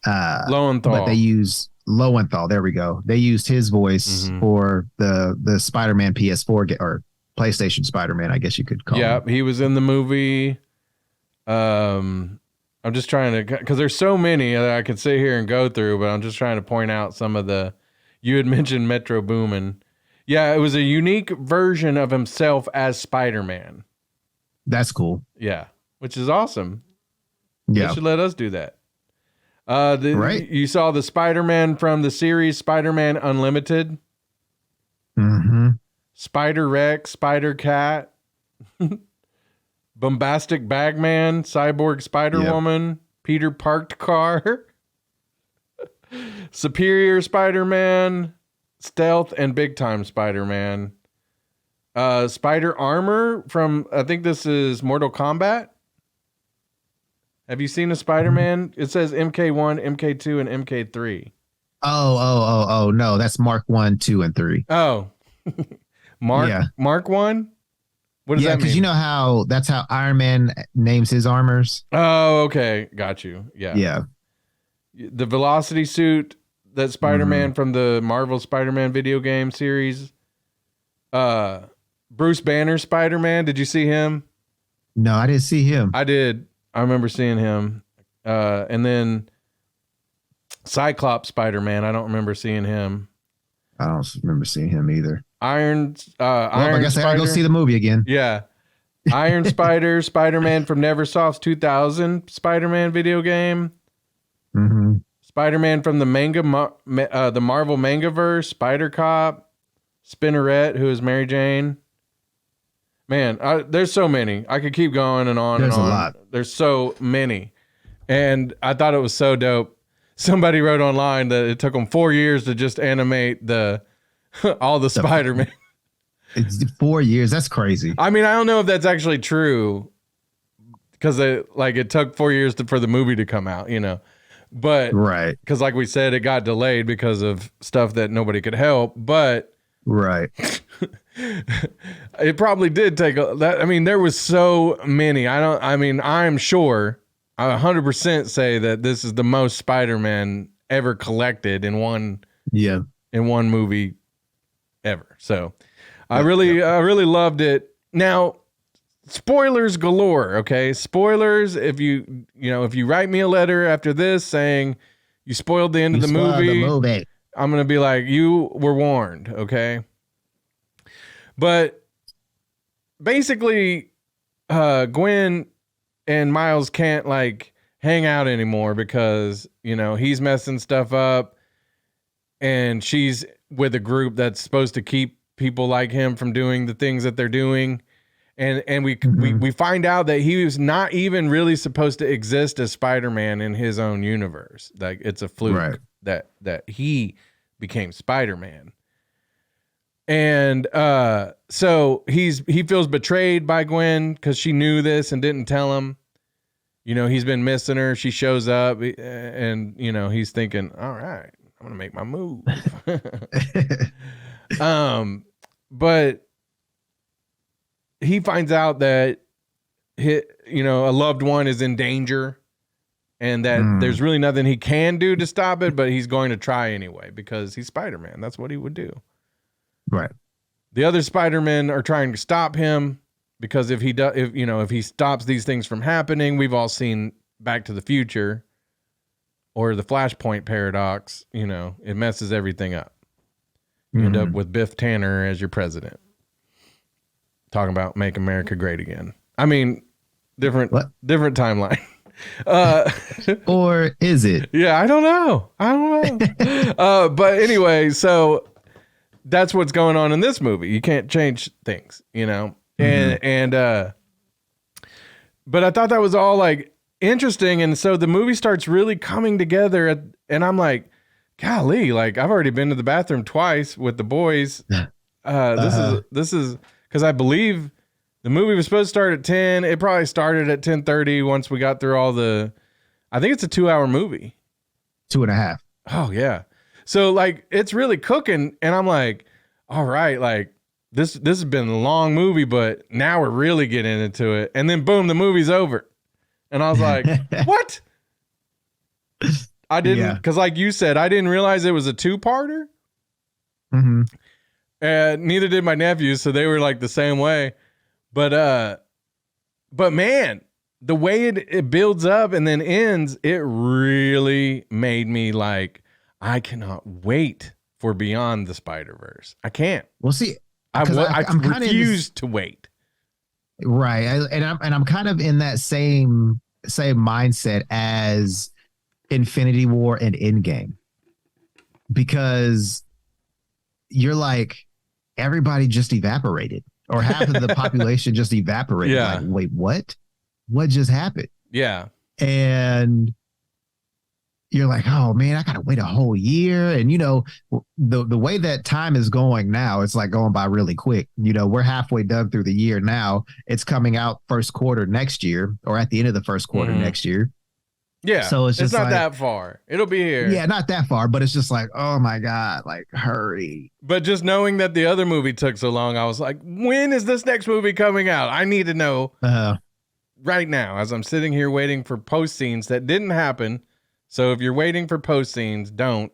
Speaker 4: Lowenthal.
Speaker 5: But they used Lowenthal. There we go. They used his voice for the Spider-Man PS4 or PlayStation Spider-Man, I guess you could call him.
Speaker 4: Yeah, he was in the movie. I'm just trying to, because there's so many that I could sit here and go through, but I'm just trying to point out some of the, you had mentioned Metro Boomin. Yeah, it was a unique version of himself as Spider-Man.
Speaker 5: That's cool.
Speaker 4: Yeah, which is awesome.
Speaker 5: Yeah.
Speaker 4: They should let us do that. Right. You saw the Spider-Man from the series Spider-Man Unlimited. Spider-Rex, Spider-Cat. Bombastic Bagman, Cyborg Spider-Woman, Peter Parked Car, Superior Spider-Man, Stealth, and Big Time Spider-Man. Spider Armor from, I think this is Mortal Kombat. Have you seen a Spider-Man? It says MK1, MK2, and MK3.
Speaker 5: Oh, no, that's Mark 1, 2, and 3.
Speaker 4: Oh. Mark 1? What does that mean?
Speaker 5: Because you know how that's how Iron Man names his armors.
Speaker 4: Oh, okay. Got you. Yeah.
Speaker 5: Yeah.
Speaker 4: The Velocity suit that Spider-Man from the Marvel Spider-Man video game series. Bruce Banner Spider-Man. Did you see him?
Speaker 5: No, I didn't see him.
Speaker 4: I did. I remember seeing him. And then Cyclops Spider-Man. I don't remember seeing him.
Speaker 5: I don't remember seeing him either.
Speaker 4: Iron
Speaker 5: I guess I gotta go see the movie again.
Speaker 4: Yeah. Iron Spider, Spider-Man from Neversoft's 2000 Spider-Man video game. Spider-Man from the the Marvel Mangaverse, Spider-Cop, Spinneret, who is Mary Jane. Man, there's so many. I could keep going and on.
Speaker 5: There's
Speaker 4: and on.
Speaker 5: a lot.
Speaker 4: There's so many. And I thought it was so dope. Somebody wrote online that it took them 4 years to just animate all the Spider-Man.
Speaker 5: It's 4 years. That's crazy.
Speaker 4: I mean, I don't know if that's actually true because it took 4 years for the movie to come out, you know. But
Speaker 5: right,
Speaker 4: because like we said, it got delayed because of stuff that nobody could help. But
Speaker 5: right,
Speaker 4: it probably did take that. I mean, there was so many. I'm sure I 100% say that this is the most Spider-Man ever collected in one movie ever. So I really loved it. Now, spoilers galore. Okay. Spoilers. If you write me a letter after this saying you spoiled the end of the movie, I'm going to be like, you were warned. Okay. But basically, Gwen and Miles can't like hang out anymore because, he's messing stuff up and she's with a group that's supposed to keep people like him from doing the things that they're doing. And we find out that he was not even really supposed to exist as Spider-Man in his own universe. Like it's a fluke that he became Spider-Man. And so he feels betrayed by Gwen because she knew this and didn't tell him. You know, he's been missing her. She shows up and, you know, he's thinking, all right, I'm going to make my move. But he finds out that a loved one is in danger and that there's really nothing he can do to stop it, but he's going to try anyway because he's Spider-Man. That's what he would do.
Speaker 5: Right.
Speaker 4: The other Spider-Men are trying to stop him because if he stops these things from happening, we've all seen Back to the Future or the Flashpoint paradox, you know, it messes everything up. You end up with Biff Tanner as your president. Talking about make America great again. I mean, different timeline.
Speaker 5: Or is it?
Speaker 4: Yeah, I don't know. But anyway, so that's what's going on in this movie. You can't change things, you know? But I thought that was all like interesting. And so the movie starts really coming together and I'm like, golly, like I've already been to the bathroom twice with the boys. This is because I believe the movie was supposed to start at 10. It probably started at 10:30 once we got through I think it's a 2-hour movie.
Speaker 5: 2.5.
Speaker 4: Oh yeah. So like it's really cooking and I'm like, all right, like this has been a long movie, but now we're really getting into it. And then boom, the movie's over. And I was like, what? I didn't, because like you said, I didn't realize it was a 2-parter.
Speaker 5: Mm-hmm.
Speaker 4: And neither did my nephews, so they were like the same way. But man, the way it builds up and then ends, it really made me like, I cannot wait for Beyond the Spider-Verse. I can't.
Speaker 5: Well, see,
Speaker 4: I
Speaker 5: kind
Speaker 4: refuse to wait.
Speaker 5: Right, I'm kind of in that same mindset as Infinity War and Endgame, because you're like everybody just evaporated, or half of the population just evaporated.
Speaker 4: Yeah.
Speaker 5: Like, wait, what? What just happened?
Speaker 4: Yeah.
Speaker 5: And you're like, oh man, I gotta wait a whole year. And you know, the way that time is going now, it's like going by really quick. You know, we're halfway done through the year now. It's coming out first quarter next year, or at the end of the first quarter next year.
Speaker 4: Yeah.
Speaker 5: So it's just
Speaker 4: not
Speaker 5: like,
Speaker 4: that far. It'll be here.
Speaker 5: Yeah, not that far, but it's just like, oh my God, like hurry.
Speaker 4: But just knowing that the other movie took so long, I was like, when is this next movie coming out? I need to know right now as I'm sitting here waiting for post scenes that didn't happen. So if you're waiting for post scenes, don't.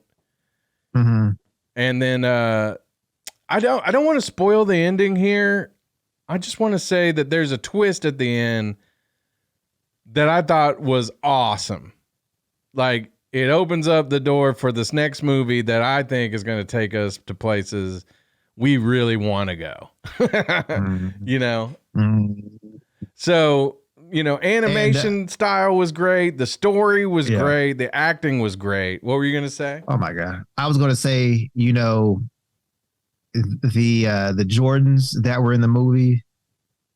Speaker 5: Mm-hmm.
Speaker 4: And then I don't want to spoil the ending here. I just want to say that there's a twist at the end that I thought was awesome. Like it opens up the door for this next movie that I think is going to take us to places we really want to go. You know?
Speaker 5: Mm-hmm.
Speaker 4: So, you know, animation style was great. The story was great. The acting was great. What were you going to say?
Speaker 5: Oh my God. I was going to say, you know, the Jordans that were in the movie,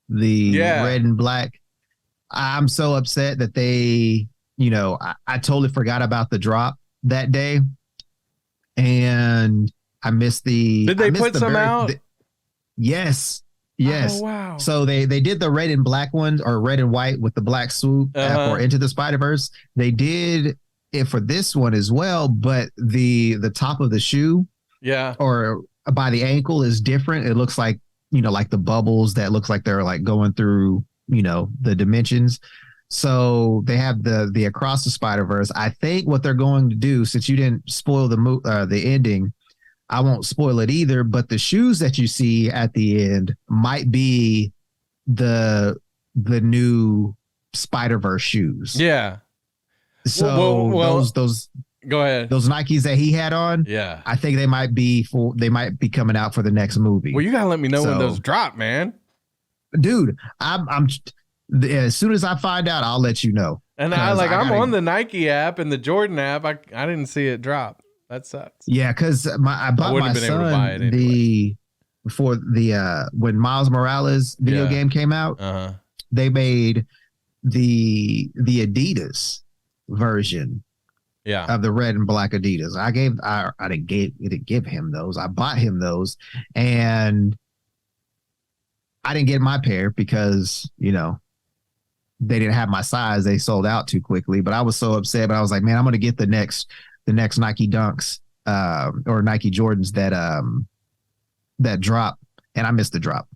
Speaker 5: the red and black. I'm so upset that they, you know, I totally forgot about the drop that day. And I missed the.
Speaker 4: Did they put some out?
Speaker 5: Yes. Yes.
Speaker 4: Oh, wow.
Speaker 5: So they did the red and black ones, or red and white with the black swoop for Into the Spider-Verse. They did it for this one as well, but the top of the shoe, or by the ankle, is different. It looks like, you know, like the bubbles that looks like they're like going through, you know, the dimensions. So they have the Across the Spider-Verse. I think what they're going to do, since you didn't spoil the ending, I won't spoil it either, but the shoes that you see at the end might be the new Spider-Verse shoes.
Speaker 4: Yeah.
Speaker 5: So those
Speaker 4: go ahead.
Speaker 5: Those Nikes that he had on, I think they might be coming out for the next movie.
Speaker 4: Well, you gotta let me know when those drop, man.
Speaker 5: Dude, I'm as soon as I find out, I'll let you know.
Speaker 4: And I'm on the Nike app and the Jordan app. I didn't see it drop. That sucks.
Speaker 5: Yeah, because I bought my son for the when Miles Morales video game came out, they made the Adidas version of the red and black Adidas. I didn't give him those. I bought him those, and I didn't get my pair because, you know, they didn't have my size. They sold out too quickly, but I was so upset. But I was like, man, I'm going to get the next Nike Dunks or Nike Jordans that drop, and I missed the drop.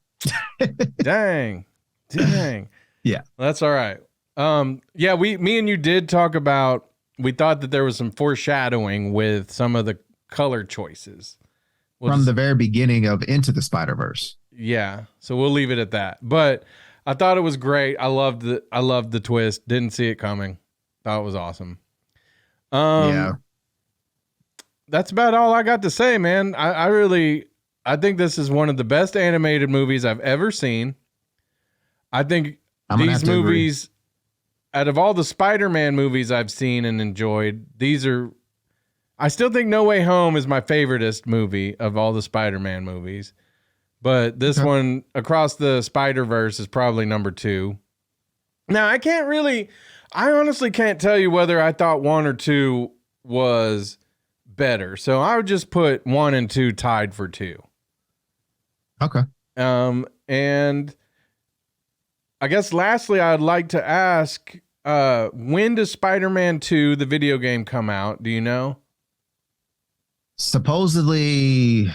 Speaker 4: Dang.
Speaker 5: Yeah.
Speaker 4: Well, that's all right. Me and you did talk about, we thought that there was some foreshadowing with some of the color choices.
Speaker 5: From the very beginning of Into the Spider-Verse.
Speaker 4: Yeah. So we'll leave it at that. But I thought it was great. I loved the twist. Didn't see it coming. Thought it was awesome. That's about all I got to say, man. I think this is one of the best animated movies I've ever seen. I think these movies, out of all the Spider-Man movies I've seen and enjoyed, I still think No Way Home is my favoriteest movie of all the Spider-Man movies. But this one, Across the Spider-Verse, is probably number 2. Now, I honestly can't tell you whether I thought 1 or 2 was better. So I would just put 1 and 2 tied for 2.
Speaker 5: Okay.
Speaker 4: And I guess lastly, I'd like to ask, when does Spider-Man 2, the video game, come out? Do you know?
Speaker 5: Supposedly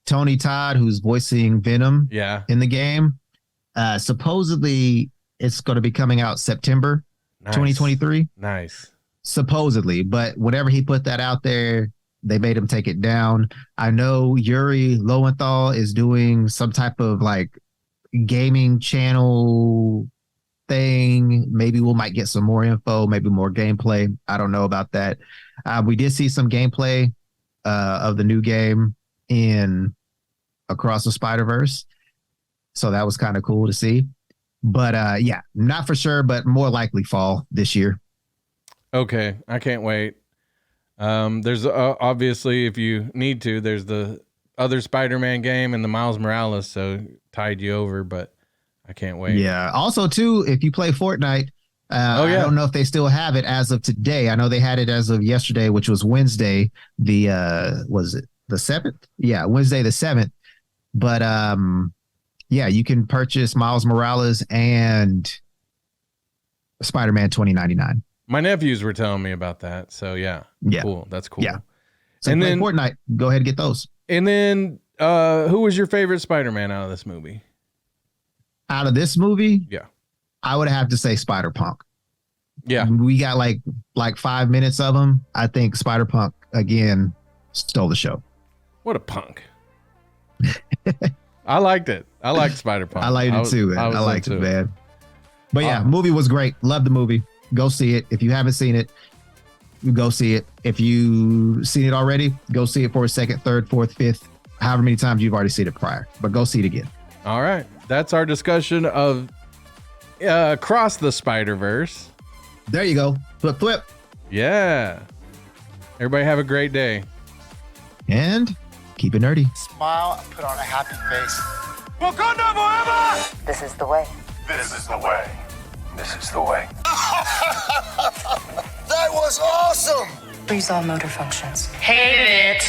Speaker 5: Tony Todd, who's voicing Venom in the game, supposedly it's going to be coming out September 2023.
Speaker 4: Nice.
Speaker 5: Supposedly, but whenever he put that out there, they made him take it down. I know Yuri Lowenthal is doing some type of like gaming channel thing. Maybe we might get some more info, maybe more gameplay. I don't know about that. We did see some gameplay of the new game in Across the Spider-Verse. So that was kind of cool to see. But not for sure, but more likely fall this year. Okay.
Speaker 4: I can't wait. There's obviously, if you need to, there's the other Spider-Man game and the Miles Morales, so tied you over, but I can't wait.
Speaker 5: Yeah. Also, too, if you play Fortnite, I don't know if they still have it as of today. I know they had it as of yesterday, which was Wednesday. Was it the 7th? Yeah, Wednesday the 7th. But you can purchase Miles Morales and Spider-Man 2099.
Speaker 4: My nephews were telling me about that. So yeah. Cool. That's cool.
Speaker 5: Yeah. So and then Fortnite, go ahead and get those.
Speaker 4: And then who was your favorite Spider-Man out of this movie?
Speaker 5: Out of this movie?
Speaker 4: Yeah.
Speaker 5: I would have to say Spider-Punk.
Speaker 4: Yeah.
Speaker 5: We got like 5 minutes of him. I think Spider-Punk again stole the show.
Speaker 4: What a punk. I liked it. I liked Spider-Punk.
Speaker 5: I liked it too, man. I liked it, man. But yeah, movie was great. Love the movie. Go see it. If you haven't seen it, go see it. If you've seen it already, go see it for a second, third, fourth, fifth, however many times you've already seen it prior. But go see it again.
Speaker 4: All right. That's our discussion of Across the Spider-Verse.
Speaker 5: There you go. Flip, flip.
Speaker 4: Yeah. Everybody have a great day.
Speaker 5: And keep it nerdy.
Speaker 6: Smile and put on a happy face.
Speaker 2: Wakanda forever!
Speaker 3: This is the way.
Speaker 2: This is the way. This is the way.
Speaker 6: That was awesome!
Speaker 7: Freeze all motor functions.
Speaker 3: Hate it.